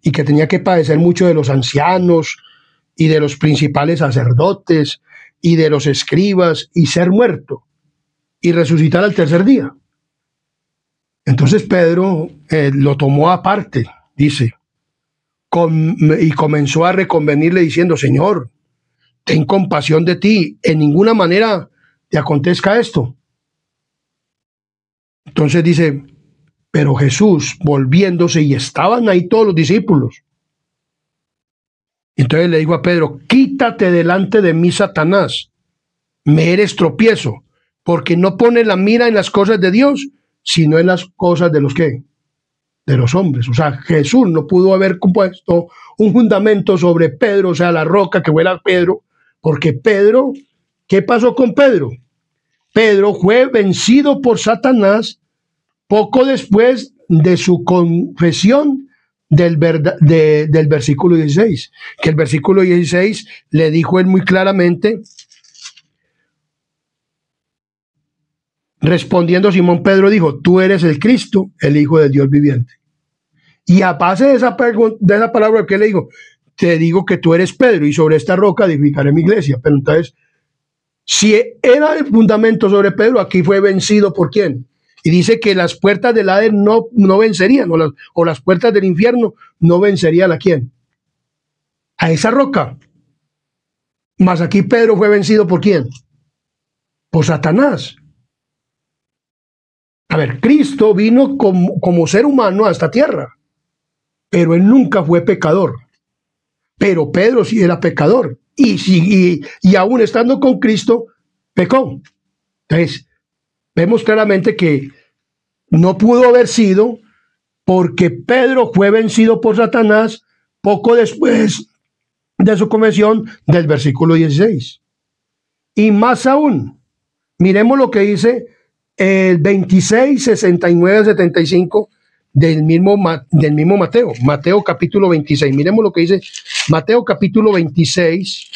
y que tenía que padecer mucho de los ancianos y de los principales sacerdotes y de los escribas y ser muerto y resucitar al tercer día. Entonces Pedro lo tomó aparte, dice, y comenzó a reconvenirle diciendo: Señor, ten compasión de ti, en ninguna manera te acontezca esto. Entonces dice, pero Jesús, volviéndose, y estaban ahí todos los discípulos, entonces le dijo a Pedro: quítate delante de mí, Satanás, me eres tropiezo, porque no pones la mira en las cosas de Dios, sino en las cosas de los ¿qué? De los hombres. O sea, Jesús no pudo haber compuesto un fundamento sobre Pedro, o sea, la roca que fuera Pedro, porque Pedro, ¿qué pasó con Pedro? Pedro fue vencido por Satanás poco después de su confesión del versículo 16, que el versículo 16 le dijo él muy claramente, respondiendo Simón Pedro dijo: tú eres el Cristo, el Hijo de Dios viviente. Y a base de esa palabra que le dijo, te digo que tú eres Pedro, y sobre esta roca edificaré mi iglesia. Pero entonces, si era el fundamento sobre Pedro, aquí fue vencido ¿por quién? Y dice que las puertas del Hades no vencerían, o las puertas del infierno no vencerían ¿a quién? A esa roca. Mas aquí Pedro fue vencido ¿por quién? Por Satanás. A ver, Cristo vino como ser humano a esta tierra, pero él nunca fue pecador. Pero Pedro sí era pecador, y aún estando con Cristo, pecó. Entonces, vemos claramente que no pudo haber sido, porque Pedro fue vencido por Satanás poco después de su conversión del versículo 16. Y más aún, miremos lo que dice el 26, 69, 75 del mismo Mateo. Mateo capítulo 26. Miremos lo que dice Mateo capítulo 26.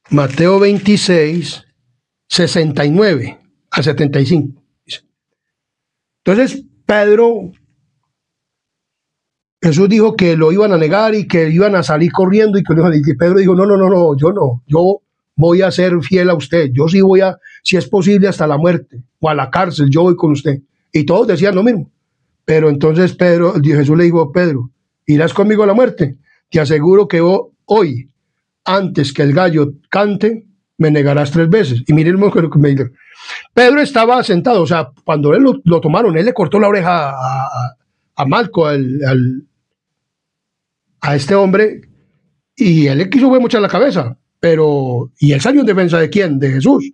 Mateo 26, 69 a 75. Entonces, Jesús dijo que lo iban a negar y que iban a salir corriendo, y Pedro dijo: no, yo voy a ser fiel a usted, yo sí voy a, si es posible, hasta la muerte o a la cárcel, yo voy con usted. Y todos decían lo mismo. Pero entonces Jesús le dijo: Pedro, ¿irás conmigo a la muerte? Te aseguro que hoy, antes que el gallo cante, me negarás 3 veces. Y miren lo que me dijo. Pedro estaba sentado, o sea, cuando él lo tomaron, él le cortó la oreja a Malco, a este hombre, y él le quiso mucho en la cabeza, y él salió en defensa ¿de quién? De Jesús.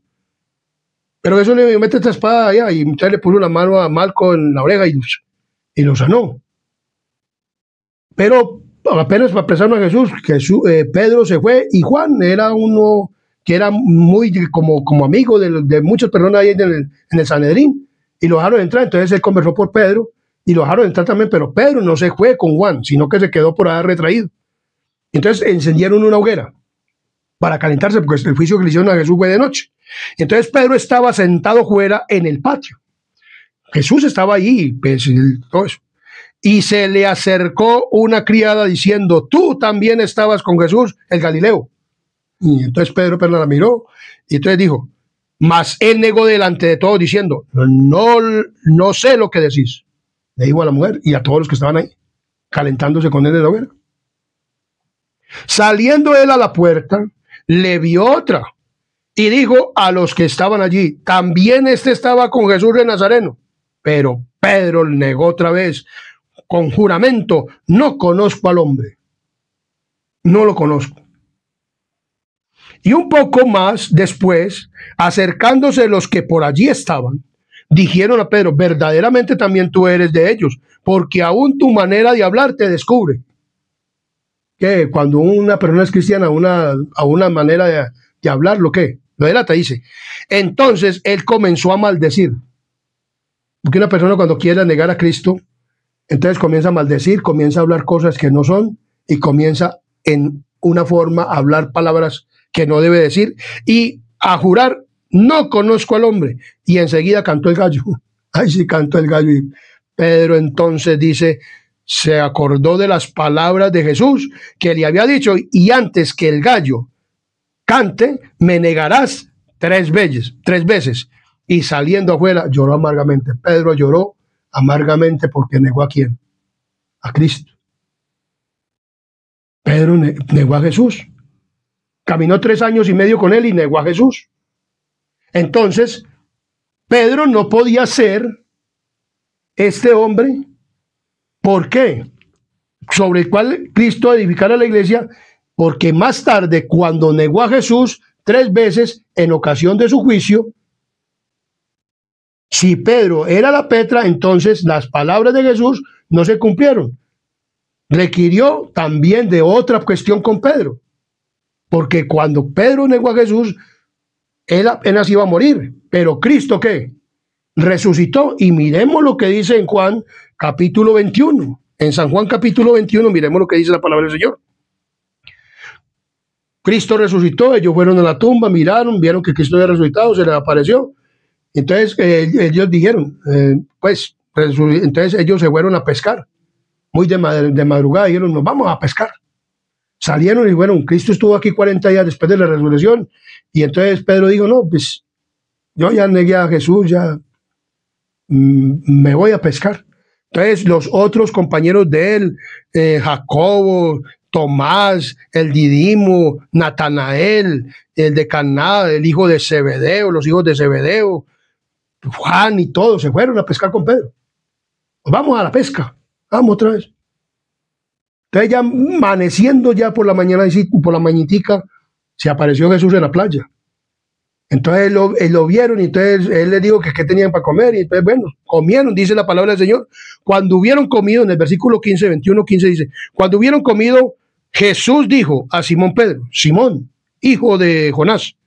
Pero Jesús le dijo: mete esta espada allá, y entonces le puso la mano a Malco en la oreja y lo sanó. Pero apenas apresaron a Jesús, Pedro se fue, y Juan era uno que era muy como amigo de muchas personas ahí en el Sanedrín, y lo dejaron entrar. Entonces él conversó por Pedro y lo dejaron entrar también, pero Pedro no se fue con Juan, sino que se quedó por ahí retraído. Entonces encendieron una hoguera para calentarse, porque el juicio que le hicieron a Jesús fue de noche. Entonces Pedro estaba sentado fuera en el patio. Jesús estaba ahí, pues, todo eso. Y se le acercó una criada diciendo: tú también estabas con Jesús el Galileo. Y entonces Pedro la miró, y entonces dijo: mas él negó delante de todos diciendo: no sé lo que decís. Le dijo a la mujer y a todos los que estaban ahí, calentándose con él en la hoguera. Saliendo él a la puerta, le vio otra, y dijo a los que estaban allí: también estaba con Jesús de Nazareno. Pero Pedro negó otra vez con juramento: no conozco al hombre, no lo conozco. Y un poco más después, acercándose los que por allí estaban, dijeron a Pedro: verdaderamente también tú eres de ellos, porque aún tu manera de hablar te descubre. Que cuando una persona es cristiana, a una manera de hablar, lo delata, dice. Entonces él comenzó a maldecir. Porque una persona, cuando quiere negar a Cristo, entonces comienza a maldecir, comienza a hablar cosas que no son, y comienza en una forma a hablar palabras que no debe decir, y a jurar: no conozco al hombre. Y enseguida cantó el gallo. Ay, sí, cantó el gallo. Y Pedro entonces dice, se acordó de las palabras de Jesús que le había dicho, y antes que el gallo cante, me negarás 3 veces. Y saliendo afuera, lloró amargamente. Pedro lloró amargamente porque negó ¿a quién? A Cristo. Pedro negó a Jesús. Caminó 3 años y medio con él y negó a Jesús. Entonces, Pedro no podía ser este hombre. ¿Por qué? Sobre el cual Cristo edificara la iglesia, porque más tarde, cuando negó a Jesús 3 veces en ocasión de su juicio, si Pedro era la Petra, entonces las palabras de Jesús no se cumplieron. Requirió también de otra cuestión con Pedro, porque cuando Pedro negó a Jesús, él apenas iba a morir, pero Cristo ¿qué? Resucitó. Y miremos lo que dice en Juan capítulo 21. En San Juan capítulo 21, miremos lo que dice la palabra del Señor. Cristo resucitó, ellos fueron a la tumba, miraron, vieron que Cristo había resucitado, se les apareció. Entonces ellos dijeron, entonces ellos se fueron a pescar, muy de madrugada, dijeron, nos vamos a pescar. Salieron y bueno, Cristo estuvo aquí 40 días después de la resurrección, y entonces Pedro dijo, no, pues yo ya negué a Jesús, ya me voy a pescar. Entonces los otros compañeros de él, Jacobo, Tomás, el Didimo, Natanael, el de Caná, el hijo de Zebedeo, los hijos de Zebedeo, Juan y todos se fueron a pescar con Pedro. Vamos a la pesca, vamos otra vez. Entonces ya amaneciendo ya por la mañana, por la mañitica, se apareció Jesús en la playa. Entonces lo vieron y entonces él les dijo que qué tenían para comer, y entonces bueno, comieron, dice la palabra del Señor. Cuando hubieron comido, en el versículo 15, 21, 15 dice, cuando hubieron comido, Jesús dijo a Simón Pedro, Simón, hijo de Jonás,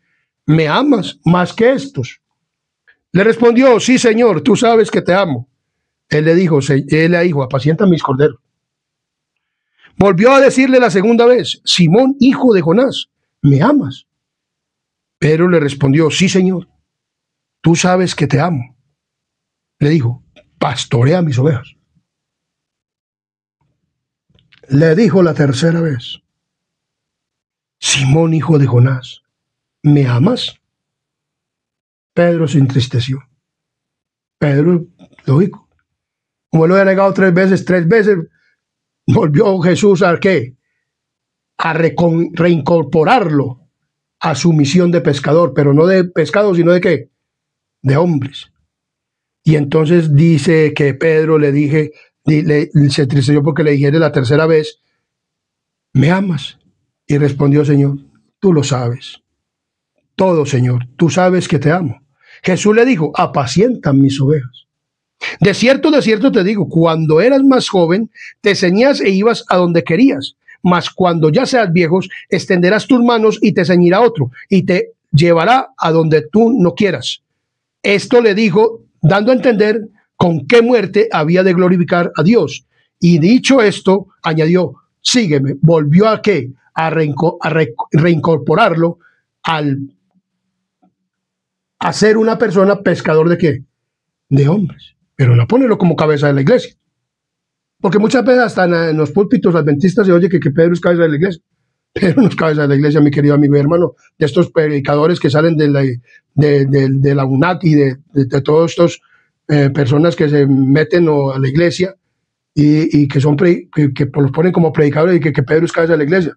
¿me amas más que estos? Le respondió, sí, Señor, tú sabes que te amo. Él le dijo, apacienta mis corderos. Volvió a decirle la segunda vez, Simón, hijo de Jonás, ¿me amas? Pedro le respondió, sí, Señor, tú sabes que te amo. Le dijo, pastorea mis ovejas. Le dijo la tercera vez, Simón, hijo de Jonás, ¿me amas? Pedro se entristeció. Pedro, lógico, como lo había negado 3 veces, volvió Jesús a ¿qué? A reincorporarlo a su misión de pescador, pero no de pescado, sino de ¿qué? De hombres. Y entonces dice que Pedro se entristeció porque le dijere la tercera vez, ¿me amas? Y respondió, Señor, tú lo sabes. Todo, Señor, tú sabes que te amo. Jesús le dijo, apacienta mis ovejas. De cierto te digo, cuando eras más joven, te ceñías e ibas a donde querías. Mas cuando ya seas viejos, extenderás tus manos y te ceñirá otro, y te llevará a donde tú no quieras. Esto le dijo, dando a entender con qué muerte había de glorificar a Dios. Y dicho esto, añadió, sígueme. Volvió a ¿qué? A reincorporarlo a ser una persona pescador de ¿qué? De hombres. Pero no ponerlo como cabeza de la iglesia. Porque muchas veces hasta en los púlpitos adventistas se oye que Pedro es cabeza de la iglesia. Pedro no es cabeza de la iglesia, mi querido amigo y hermano, de estos predicadores que salen de la UNAC y de todos estos personas que se meten a la iglesia y que los ponen como predicadores y que Pedro es cabeza de la iglesia.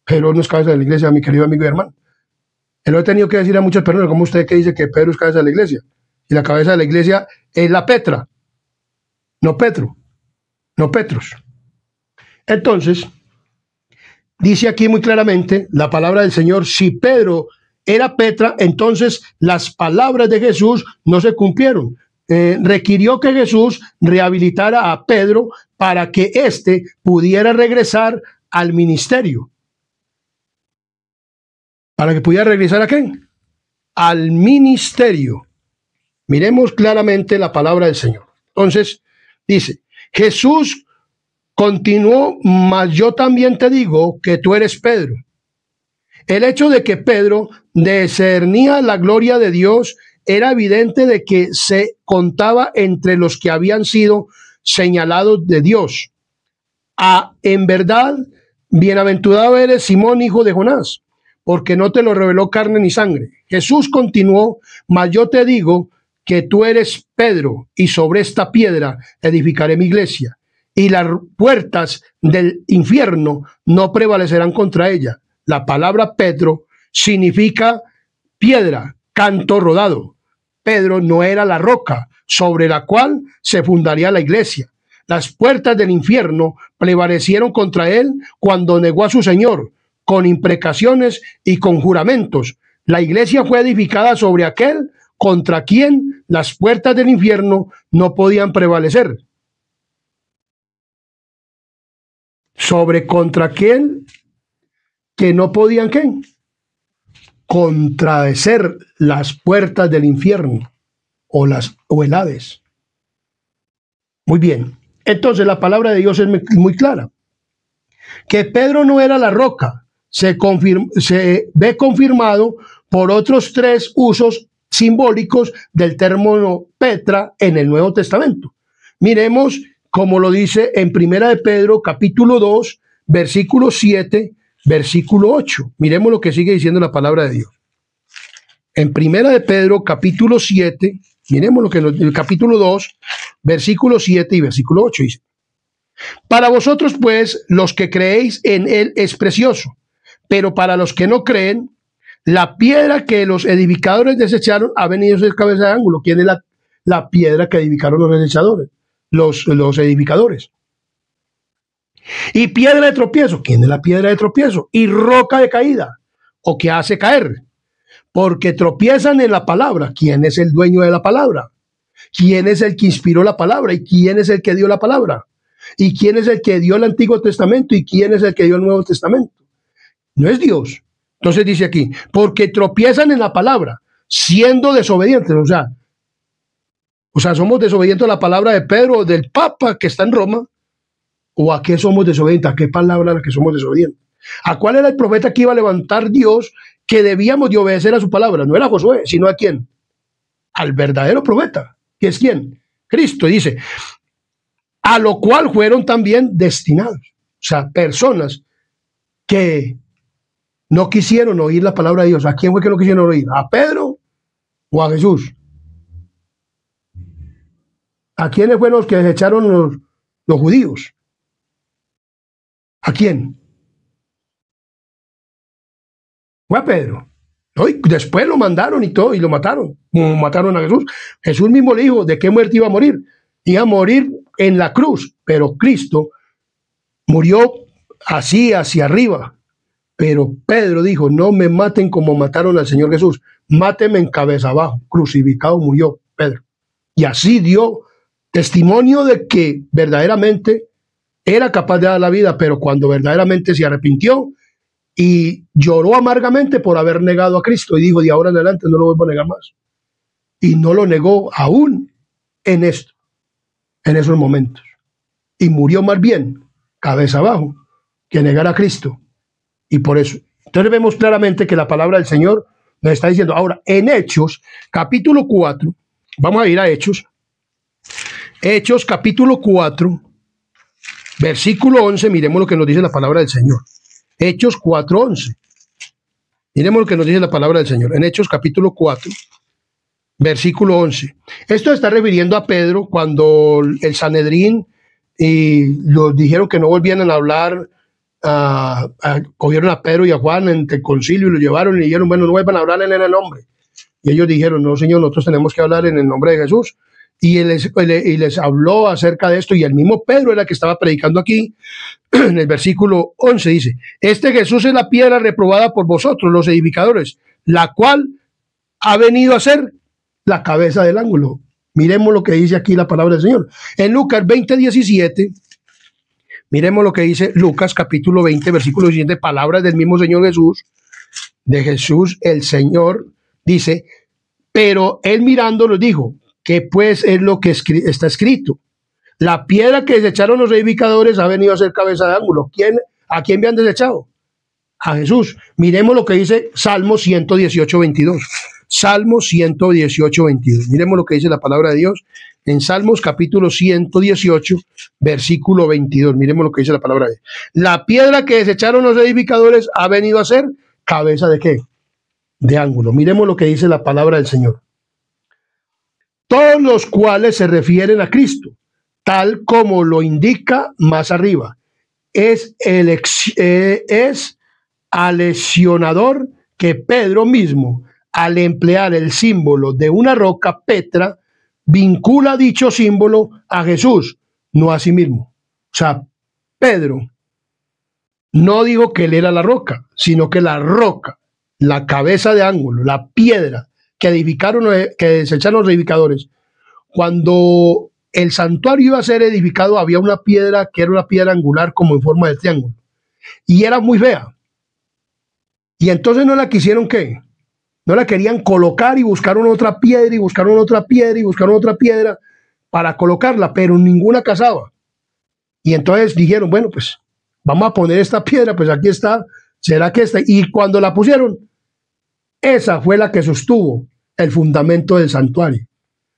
Pedro no es cabeza de la iglesia, mi querido amigo y hermano. Él lo he tenido que decir a muchas personas, como usted que dice que Pedro es cabeza de la iglesia. Y la cabeza de la iglesia es la Petra, no Petro. No Petros. Entonces, dice aquí muy claramente la palabra del Señor, si Pedro era Petra, entonces las palabras de Jesús no se cumplieron. Requirió que Jesús rehabilitara a Pedro para que éste pudiera regresar al ministerio. ¿Para que pudiera regresar a qué? Al ministerio. Miremos claramente la palabra del Señor. Entonces, dice, Jesús continuó, mas yo también te digo que tú eres Pedro. El hecho de que Pedro discernía la gloria de Dios era evidente de que se contaba entre los que habían sido señalados de Dios. En verdad, bienaventurado eres, Simón, hijo de Jonás, porque no te lo reveló carne ni sangre. Jesús continuó, mas yo te digo que tú eres Pedro, y sobre esta piedra edificaré mi iglesia, y las puertas del infierno no prevalecerán contra ella. La palabra Pedro significa piedra, canto rodado. Pedro no era la roca sobre la cual se fundaría la iglesia. Las puertas del infierno prevalecieron contra él cuando negó a su Señor, con imprecaciones y con juramentos. La iglesia fue edificada sobre aquel contra quien las puertas del infierno no podían prevalecer. Sobre contra aquel que no podían, ¿qué? Contradecer las puertas del infierno o el Hades. Muy bien. Entonces la palabra de Dios es muy clara. Que Pedro no era la roca se ve confirmado por otros 3 usos simbólicos del término Petra en el Nuevo Testamento. Miremos como lo dice en Primera de Pedro, capítulo 2, versículo 7, versículo 8. Miremos lo que sigue diciendo la palabra de Dios. En Primera de Pedro, capítulo 7, miremos lo que el capítulo 2, versículo 7 y versículo 8 dice. Para vosotros, pues, los que creéis en él es precioso, pero para los que no creen, la piedra que los edificadores desecharon ha venido a ser cabeza de ángulo. ¿Quién es la piedra que edificaron los desechadores? Los edificadores. Y piedra de tropiezo. ¿Quién es la piedra de tropiezo? Y roca de caída, o que hace caer. Porque tropiezan en la palabra. ¿Quién es el dueño de la palabra? ¿Quién es el que inspiró la palabra? ¿Y quién es el que dio la palabra? ¿Y quién es el que dio el Antiguo Testamento? ¿Y quién es el que dio el Nuevo Testamento? No es Dios. Entonces dice aquí, porque tropiezan en la palabra, siendo desobedientes. O sea, somos desobedientes a la palabra de Pedro, del Papa que está en Roma. ¿O a qué somos desobedientes? ¿A qué palabra a la que somos desobedientes? ¿A cuál era el profeta que iba a levantar Dios que debíamos de obedecer a su palabra? No era Josué, sino ¿a quién? Al verdadero profeta. ¿Que es quién? Cristo. Dice, a lo cual fueron también destinados. O sea, personas que no quisieron oír la palabra de Dios. ¿A quién fue que no quisieron oír? ¿A Pedro o a Jesús? ¿A quiénes fueron los que desecharon los judíos? ¿A quién? Fue a Pedro. ¿No? Y después lo mandaron y todo, y lo mataron. Como mataron a Jesús. Jesús mismo le dijo de qué muerte iba a morir. Iba a morir en la cruz, pero Cristo murió así hacia arriba. Pero Pedro dijo, no me maten como mataron al Señor Jesús, mátenme en cabeza abajo. Crucificado murió Pedro. Y así dio testimonio de que verdaderamente era capaz de dar la vida, pero cuando verdaderamente se arrepintió y lloró amargamente por haber negado a Cristo y dijo, de ahora en adelante no lo vuelvo a negar más. Y no lo negó aún en esto, en esos momentos. Y murió más bien cabeza abajo que negar a Cristo. Y por eso, entonces vemos claramente que la palabra del Señor nos está diciendo. Ahora, en Hechos, capítulo 4, vamos a ir a Hechos. Hechos, capítulo 4, versículo 11, miremos lo que nos dice la palabra del Señor. Hechos 4, 11. Miremos lo que nos dice la palabra del Señor. En Hechos, capítulo 4, versículo 11. Esto está refiriendo a Pedro cuando el Sanedrín y los dijeron que no volvieran a hablar. Cogieron a Pedro y a Juan entre el concilio y lo llevaron y dijeron, bueno, no vuelvan a hablar en el nombre. Y ellos dijeron, no, Señor, nosotros tenemos que hablar en el nombre de Jesús. Y les habló acerca de esto, y el mismo Pedro era el que estaba predicando aquí. En el versículo 11 dice, este Jesús es la piedra reprobada por vosotros, los edificadores, la cual ha venido a ser la cabeza del ángulo. Miremos lo que dice aquí la palabra del Señor. En Lucas 20:17, miremos lo que dice Lucas capítulo 20, versículo 17, palabras del mismo Señor Jesús, de Jesús el Señor, dice, pero él mirándolos dijo, ¿qué pues es lo que está escrito? La piedra que desecharon los edificadores ha venido a ser cabeza de ángulo. ¿A quién me han desechado? A Jesús. Miremos lo que dice Salmo 118, 22. Salmo 118, 22. Miremos lo que dice la palabra de Dios en Salmos capítulo 118, versículo 22. Miremos lo que dice la palabra de Dios. La piedra que desecharon los edificadores ha venido a ser cabeza de ¿qué? De ángulo. Miremos lo que dice la palabra del Señor. Todos los cuales se refieren a Cristo, tal como lo indica más arriba. Es aleccionador que Pedro mismo, al emplear el símbolo de una roca, Petra, vincula dicho símbolo a Jesús, no a sí mismo. O sea, Pedro no dijo que él era la roca, sino que la roca, la cabeza de ángulo, la piedra que desecharon los edificadores. Cuando el santuario iba a ser edificado, había una piedra que era una piedra angular como en forma de triángulo. Y era muy fea. Y entonces no la quisieron, ¿qué? No la querían colocar y buscaron otra piedra y buscaron otra piedra y buscaron otra piedra para colocarla, pero ninguna casaba. Y entonces dijeron, bueno, pues vamos a poner esta piedra, pues aquí está, será que esta. Y cuando la pusieron, esa fue la que sostuvo el fundamento del santuario.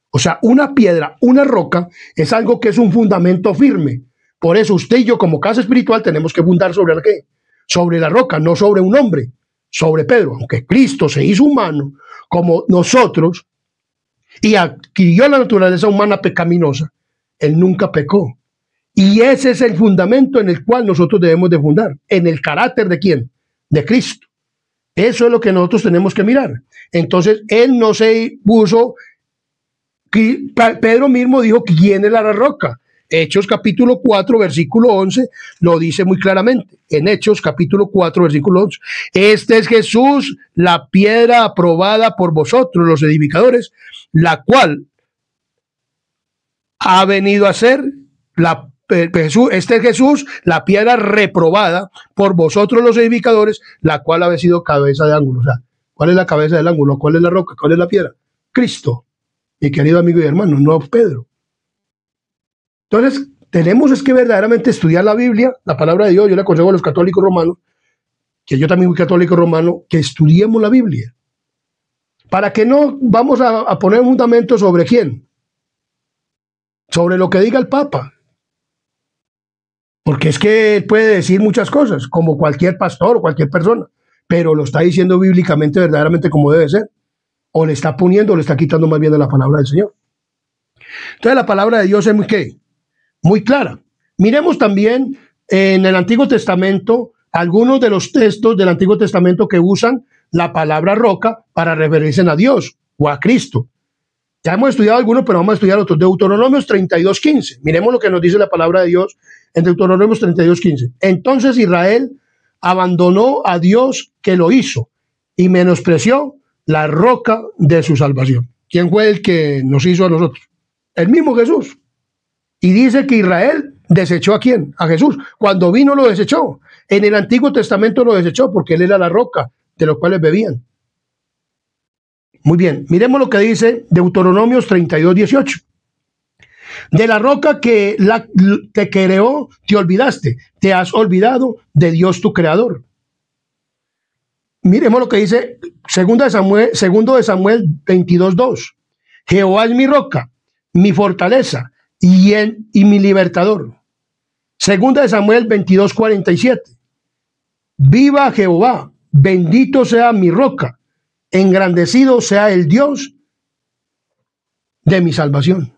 O sea, una piedra, una roca, es algo que es un fundamento firme. Por eso usted y yo, como casa espiritual, tenemos que fundar sobre la ¿qué? Sobre la roca, no sobre un hombre, sobre Pedro. Aunque Cristo se hizo humano como nosotros y adquirió la naturaleza humana pecaminosa, él nunca pecó. Y ese es el fundamento en el cual nosotros debemos de fundar. ¿En el carácter de quién? De Cristo. Eso es lo que nosotros tenemos que mirar. Entonces, él no se puso... Pedro mismo dijo quién es la roca. Hechos capítulo 4, versículo 11, lo dice muy claramente. En Hechos capítulo 4, versículo 11. Este es Jesús, la piedra aprobada por vosotros, los edificadores, la cual ha venido a ser este es Jesús, la piedra reprobada por vosotros, los edificadores, la cual ha sido cabeza de ángulo. O sea, ¿cuál es la cabeza del ángulo? ¿Cuál es la roca? ¿Cuál es la piedra? Cristo. Mi querido amigo y hermano, no Pedro. Entonces, tenemos que verdaderamente estudiar la Biblia, la palabra de Dios. Yo le aconsejo a los católicos romanos, que yo también soy católico romano, que estudiemos la Biblia. Para que no vamos a poner fundamento sobre quién. Sobre lo que diga el Papa. Porque es que él puede decir muchas cosas, como cualquier pastor o cualquier persona, pero lo está diciendo bíblicamente, verdaderamente como debe ser. O le está poniendo o le está quitando más bien de la palabra del Señor. Entonces la palabra de Dios es muy clara. Miremos también en el Antiguo Testamento algunos de los textos del Antiguo Testamento que usan la palabra roca para referirse a Dios o a Cristo. Ya hemos estudiado algunos, pero vamos a estudiar otros. Deuteronomios 32:15. Miremos lo que nos dice la palabra de Dios en Deuteronomios 32:15. Entonces Israel abandonó a Dios que lo hizo y menospreció la roca de su salvación. ¿Quién fue el que nos hizo a nosotros? El mismo Jesús. Y dice que Israel desechó ¿a quién? A Jesús. Cuando vino lo desechó. En el Antiguo Testamento lo desechó porque él era la roca de los cuales bebían. Muy bien, miremos lo que dice Deuteronomios 32:18. De la roca que te creó, te olvidaste. Te has olvidado de Dios tu creador. Miremos lo que dice 2 de Samuel 22:2. Jehová es mi roca, mi fortaleza y mi libertador. 2 de Samuel 22:47. Viva Jehová, bendito sea mi roca, engrandecido sea el Dios de mi salvación.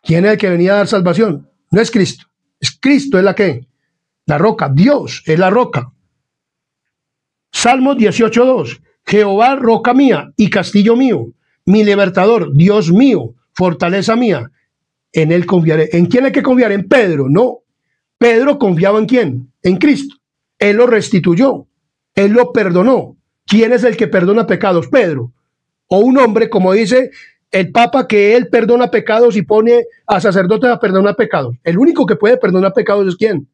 ¿Quién es el que venía a dar salvación? No es Cristo. Es Cristo, es la que, la roca. Dios es la roca. Salmos 18:2. Jehová, roca mía y castillo mío, mi libertador, Dios mío, fortaleza mía. En él confiaré. ¿En quién hay que confiar? En Pedro. No. Pedro confiaba en quién? En Cristo. Él lo restituyó. Él lo perdonó. ¿Quién es el que perdona pecados? Pedro. O un hombre, como dice el Papa, que él perdona pecados y pone a sacerdotes a perdonar pecados. El único que puede perdonar pecados es ¿quién?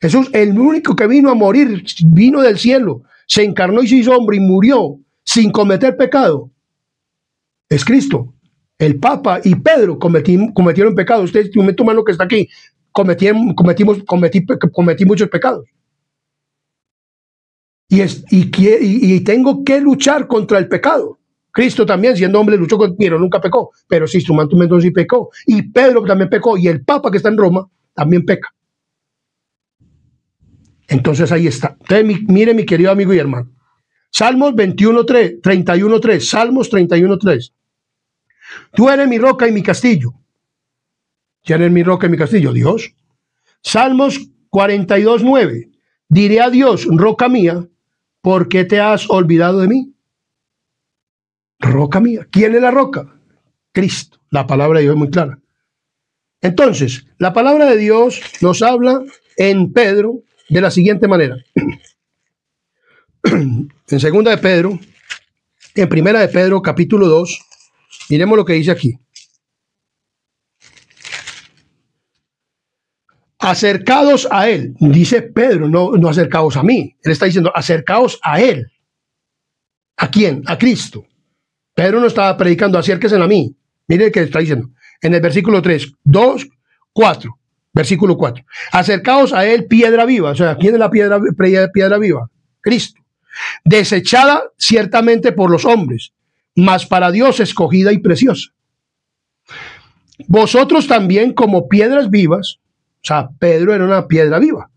Jesús, el único que vino a morir, vino del cielo, se encarnó y se hizo hombre y murió sin cometer pecado. Es Cristo. El Papa y Pedro cometieron pecados. Usted, un momento humano que está aquí, cometí muchos pecados. Y tengo que luchar contra el pecado. Cristo también, siendo hombre, luchó con, pero nunca pecó. Pero sí, instrumentos sí pecó. Y Pedro también pecó. Y el Papa que está en Roma también peca. Entonces ahí está. Entonces, mire, mi querido amigo y hermano. Salmos 21:3, 31:3. Salmos 31:3. Tú eres mi roca y mi castillo. ¿Quién es mi roca y mi castillo? Dios. Salmos 42:9. Diré a Dios, roca mía, ¿por qué te has olvidado de mí? Roca mía. ¿Quién es la roca? Cristo. La palabra de Dios es muy clara. Entonces, la palabra de Dios nos habla en Pedro de la siguiente manera. En segunda de Pedro, en primera de Pedro, capítulo 2, miremos lo que dice aquí. Acercados a él, dice Pedro, no acercaos a mí. Él está diciendo, acercaos a él. ¿A quién? A Cristo. Pedro no estaba predicando, acérquense a mí. Mire que está diciendo en el versículo 3, 2, 4, versículo 4. Acercaos a él, piedra viva. O sea, ¿quién es la piedra viva? Cristo. Desechada ciertamente por los hombres, mas para Dios escogida y preciosa. Vosotros también como piedras vivas, o sea, Pedro era una piedra viva.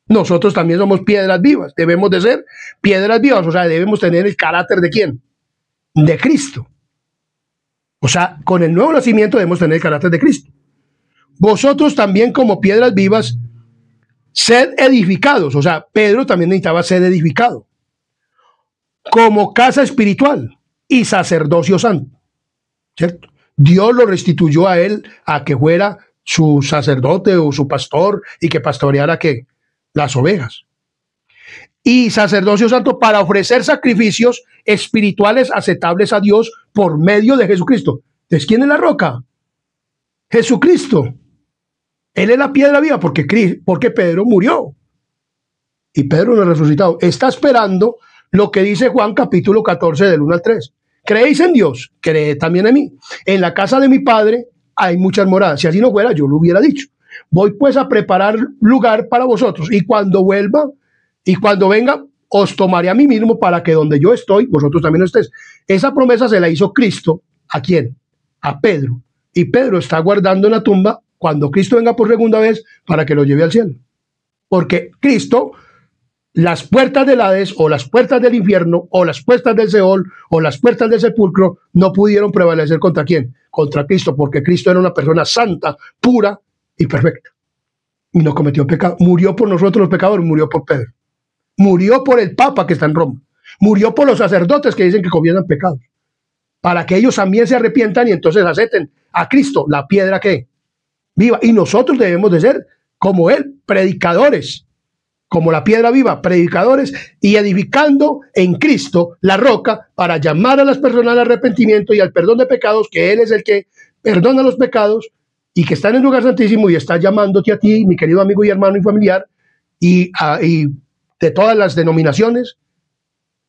Nosotros también somos piedras vivas. Debemos de ser piedras vivas, o sea, debemos tener el carácter ¿de quién? De Cristo. O sea, con el nuevo nacimiento debemos tener el carácter de Cristo. Vosotros también como piedras vivas, sed edificados. O sea, Pedro también necesitaba ser edificado. Como casa espiritual y sacerdocio santo. ¿Cierto? Dios lo restituyó a él a que fuera su sacerdote o su pastor y que pastoreara ¿qué? Las ovejas. Y sacerdocio santo para ofrecer sacrificios espirituales aceptables a Dios por medio de Jesucristo. Entonces, ¿quién es la roca? Jesucristo. Él es la piedra viva porque Pedro murió. Y Pedro no ha resucitado. Está esperando lo que dice Juan capítulo 14 del 1 al 3. ¿Creéis en Dios? Creed también en mí. En la casa de mi Padre hay muchas moradas. Si así no fuera, yo lo hubiera dicho. Voy pues a preparar lugar para vosotros. Y cuando vuelva y cuando venga, os tomaré a mí mismo para que donde yo estoy, vosotros también estéis. Esa promesa se la hizo Cristo. ¿A quién? A Pedro. Y Pedro está guardando en la tumba cuando Cristo venga por segunda vez para que lo lleve al cielo. Porque Cristo, las puertas del Hades o las puertas del infierno o las puertas del Seol o las puertas del sepulcro no pudieron prevalecer contra quién, contra Cristo, porque Cristo era una persona santa, pura y perfecta y no cometió pecado. Murió por nosotros los pecadores, murió por Pedro, murió por el Papa que está en Roma, murió por los sacerdotes que dicen que cometan pecados, para que ellos también se arrepientan y entonces acepten a Cristo, la piedra que viva. Y nosotros debemos de ser como él, predicadores, como la piedra viva, predicadores y edificando en Cristo la roca para llamar a las personas al arrepentimiento y al perdón de pecados, que Él es el que perdona los pecados y que está en el lugar santísimo y está llamándote a ti, mi querido amigo y hermano y familiar, y de todas las denominaciones,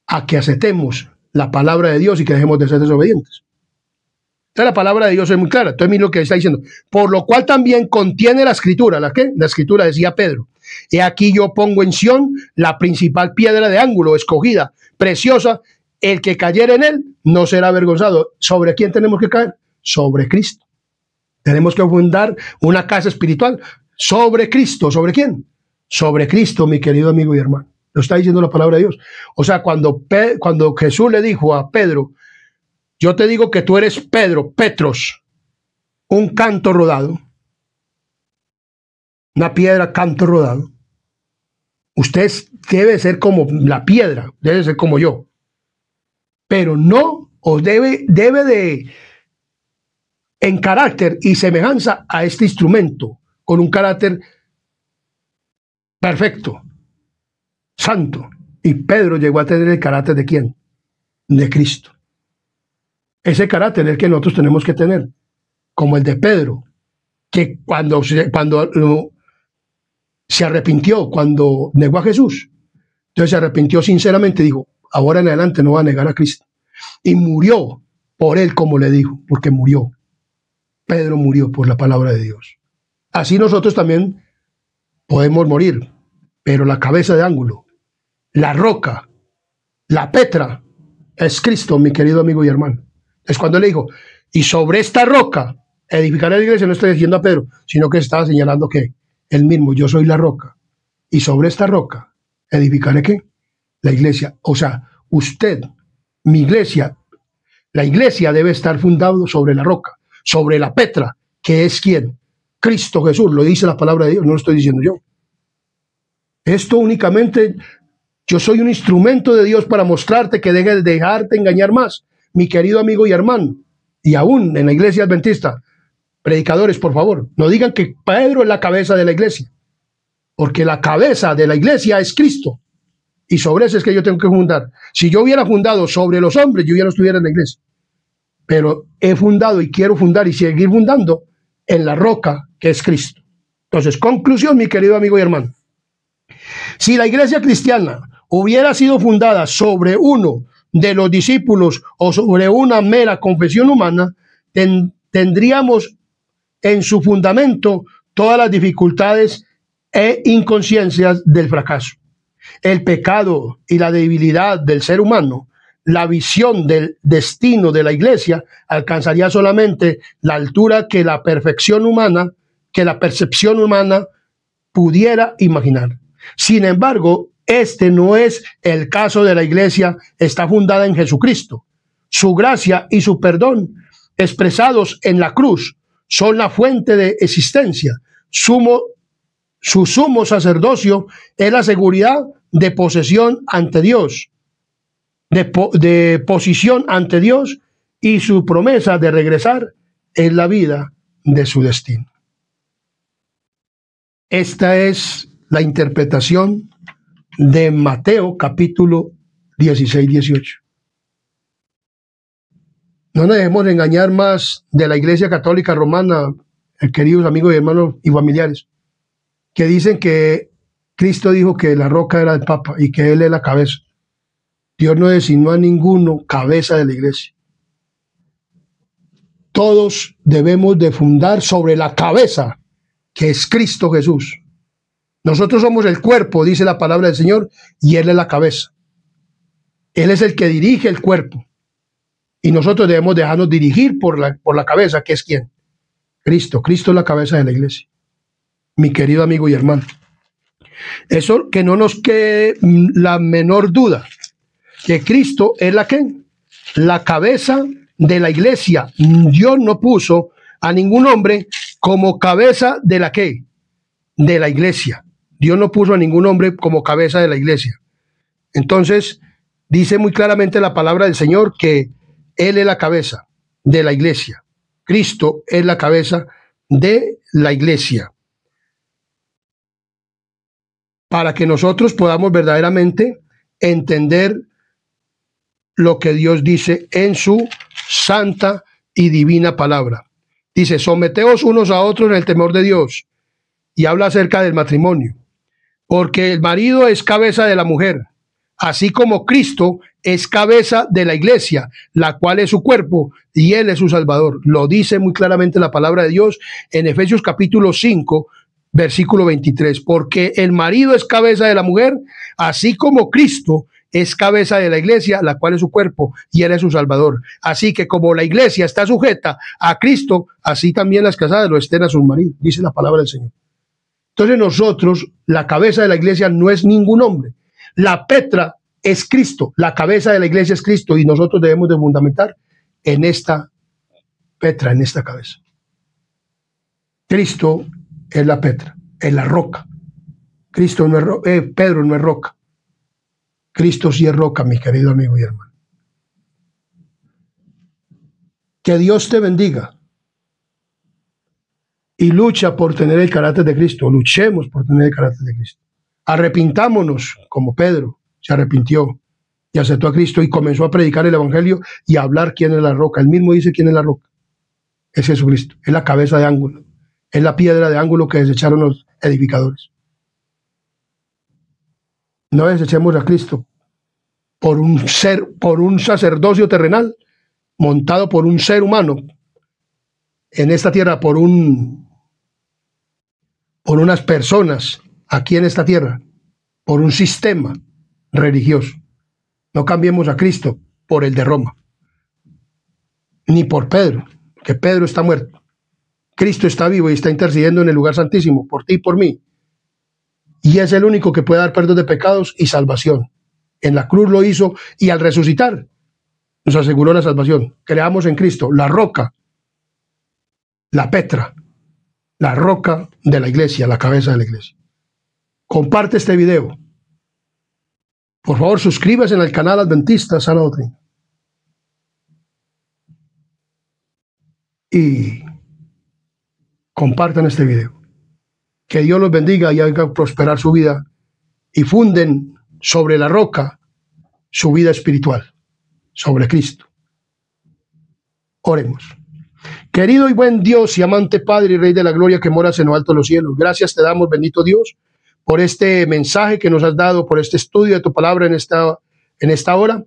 a que aceptemos la palabra de Dios y que dejemos de ser desobedientes. Entonces la palabra de Dios es muy clara. Entonces mira lo que está diciendo. Por lo cual también contiene la escritura. ¿La qué? La escritura, decía Pedro. He aquí yo pongo en Sión la principal piedra de ángulo, escogida, preciosa. El que cayere en él no será avergonzado. ¿Sobre quién tenemos que caer? Sobre Cristo. Tenemos que fundar una casa espiritual sobre Cristo. ¿Sobre quién? Sobre Cristo, mi querido amigo y hermano. Lo está diciendo la palabra de Dios. O sea, cuando Jesús le dijo a Pedro, yo te digo que tú eres Pedro, Petros, un canto rodado, una piedra, canto rodado. Usted debe ser como la piedra, debe ser como yo. Pero no, o debe de, en carácter y semejanza a este instrumento, con un carácter perfecto, santo. Y Pedro llegó a tener el carácter ¿de quién? De Cristo. Ese carácter es el que nosotros tenemos que tener, como el de Pedro, que cuando se arrepintió, cuando negó a Jesús, entonces se arrepintió sinceramente, dijo, ahora en adelante no va a negar a Cristo. Y murió por él, como le dijo, porque murió. Pedro murió por la palabra de Dios. Así nosotros también podemos morir, pero la cabeza de ángulo, la roca, la Petra, es Cristo, mi querido amigo y hermano. Es cuando le dijo, y sobre esta roca edificaré la iglesia, no estoy diciendo a Pedro, sino que estaba señalando que él mismo, yo soy la roca, y sobre esta roca edificaré ¿qué? La iglesia. O sea, usted, mi iglesia, la iglesia debe estar fundada sobre la roca, sobre la Petra, que es ¿quién? Cristo Jesús, lo dice la palabra de Dios, no lo estoy diciendo yo. Esto únicamente, yo soy un instrumento de Dios para mostrarte que dejes de dejarte engañar más, mi querido amigo y hermano. Y aún en la iglesia adventista, predicadores, por favor, no digan que Pedro es la cabeza de la iglesia, porque la cabeza de la iglesia es Cristo. Y sobre eso es que yo tengo que fundar. Si yo hubiera fundado sobre los hombres, yo ya no estuviera en la iglesia. Pero he fundado y quiero fundar y seguir fundando en la roca que es Cristo. Entonces, conclusión, mi querido amigo y hermano. Si la iglesia cristiana hubiera sido fundada sobre uno de los discípulos o sobre una mera confesión humana, tendríamos en su fundamento todas las dificultades e inconsciencias del fracaso. El pecado y la debilidad del ser humano, la visión del destino de la iglesia alcanzaría solamente la altura que la perfección humana, que la percepción humana pudiera imaginar. Sin embargo, este no es el caso de la iglesia, está fundada en Jesucristo. Su gracia y su perdón, expresados en la cruz, son la fuente de existencia. Su sumo sacerdocio es la seguridad de posesión ante Dios, de posición ante Dios, y su promesa de regresar es la vida de su destino. Esta es la interpretación de Mateo capítulo 16-18. No nos dejemos engañar más de la Iglesia Católica Romana, queridos amigos y hermanos y familiares, que dicen que Cristo dijo que la roca era el Papa y que Él es la cabeza. Dios no designó a ninguno cabeza de la iglesia. Todos debemos de fundar sobre la cabeza, que es Cristo Jesús. Nosotros somos el cuerpo, dice la palabra del Señor, y Él es la cabeza. Él es el que dirige el cuerpo. Y nosotros debemos dejarnos dirigir por la cabeza, que es ¿quién? Cristo. Cristo es la cabeza de la iglesia. Mi querido amigo y hermano. Eso que no nos quede la menor duda, que Cristo es la cabeza de la iglesia. Dios no puso a ningún hombre como cabeza de la ¿qué? De la iglesia. Dios no puso a ningún hombre como cabeza de la iglesia. Entonces, dice muy claramente la palabra del Señor que Él es la cabeza de la iglesia. Cristo es la cabeza de la iglesia. Para que nosotros podamos verdaderamente entender lo que Dios dice en su santa y divina palabra. Dice, someteos unos a otros en el temor de Dios. Y habla acerca del matrimonio. Porque el marido es cabeza de la mujer, así como Cristo es cabeza de la iglesia, la cual es su cuerpo, y Él es su Salvador. Lo dice muy claramente la palabra de Dios en Efesios capítulo 5, versículo 23. Porque el marido es cabeza de la mujer, así como Cristo es cabeza de la iglesia, la cual es su cuerpo, y Él es su Salvador. Así que como la iglesia está sujeta a Cristo, así también las casadas lo estén a sus maridos, dice la palabra del Señor. Entonces nosotros, la cabeza de la iglesia no es ningún hombre. La Petra es Cristo, la cabeza de la iglesia es Cristo, y nosotros debemos de fundamentar en esta Petra, en esta cabeza. Cristo es la Petra, es la roca. Cristo no es Pedro no es roca. Cristo sí es roca, mi querido amigo y hermano. Que Dios te bendiga. Y lucha por tener el carácter de Cristo. Luchemos por tener el carácter de Cristo. Arrepintámonos, como Pedro se arrepintió y aceptó a Cristo y comenzó a predicar el evangelio y a hablar quién es la roca. Él mismo dice quién es la roca. Es Jesucristo. Es la cabeza de ángulo. Es la piedra de ángulo que desecharon los edificadores. No desechemos a Cristo por un sacerdocio terrenal montado por un ser humano en esta tierra, por unas personas aquí en esta tierra, por un sistema religioso. No cambiemos a Cristo por el de Roma, ni por Pedro, que Pedro está muerto. Cristo está vivo y está intercediendo en el lugar santísimo por ti y por mí. Y es el único que puede dar perdón de pecados y salvación. En la cruz lo hizo y al resucitar nos aseguró la salvación. Creamos en Cristo la roca, la Petra, la roca de la iglesia, la cabeza de la iglesia. Comparte este video. Por favor, suscríbase en el canal Adventista Sana Doctrina. Y compartan este video. Que Dios los bendiga y haga prosperar su vida y funden sobre la roca su vida espiritual, sobre Cristo. Oremos. Querido y buen Dios y amante Padre y Rey de la Gloria que moras en lo alto de los cielos, gracias te damos, bendito Dios, por este mensaje que nos has dado, por este estudio de tu palabra en esta hora.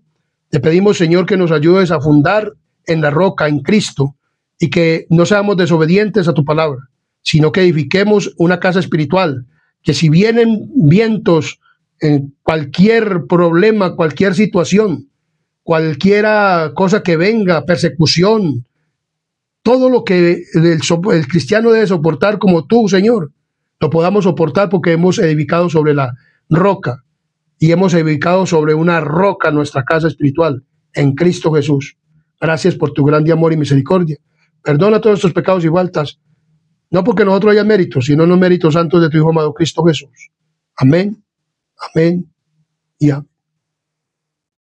Te pedimos, Señor, que nos ayudes a fundar en la roca, en Cristo, y que no seamos desobedientes a tu palabra, sino que edifiquemos una casa espiritual, que si vienen vientos, cualquier problema, cualquier situación, cualquiera cosa que venga, persecución, todo lo que el cristiano debe soportar como tú, Señor, lo podamos soportar porque hemos edificado sobre la roca y hemos edificado sobre una roca nuestra casa espiritual en Cristo Jesús. Gracias por tu grande amor y misericordia. Perdona todos estos pecados y faltas, no porque nosotros haya méritos, sino los méritos santos de tu Hijo amado Cristo Jesús. Amén, amén y amén.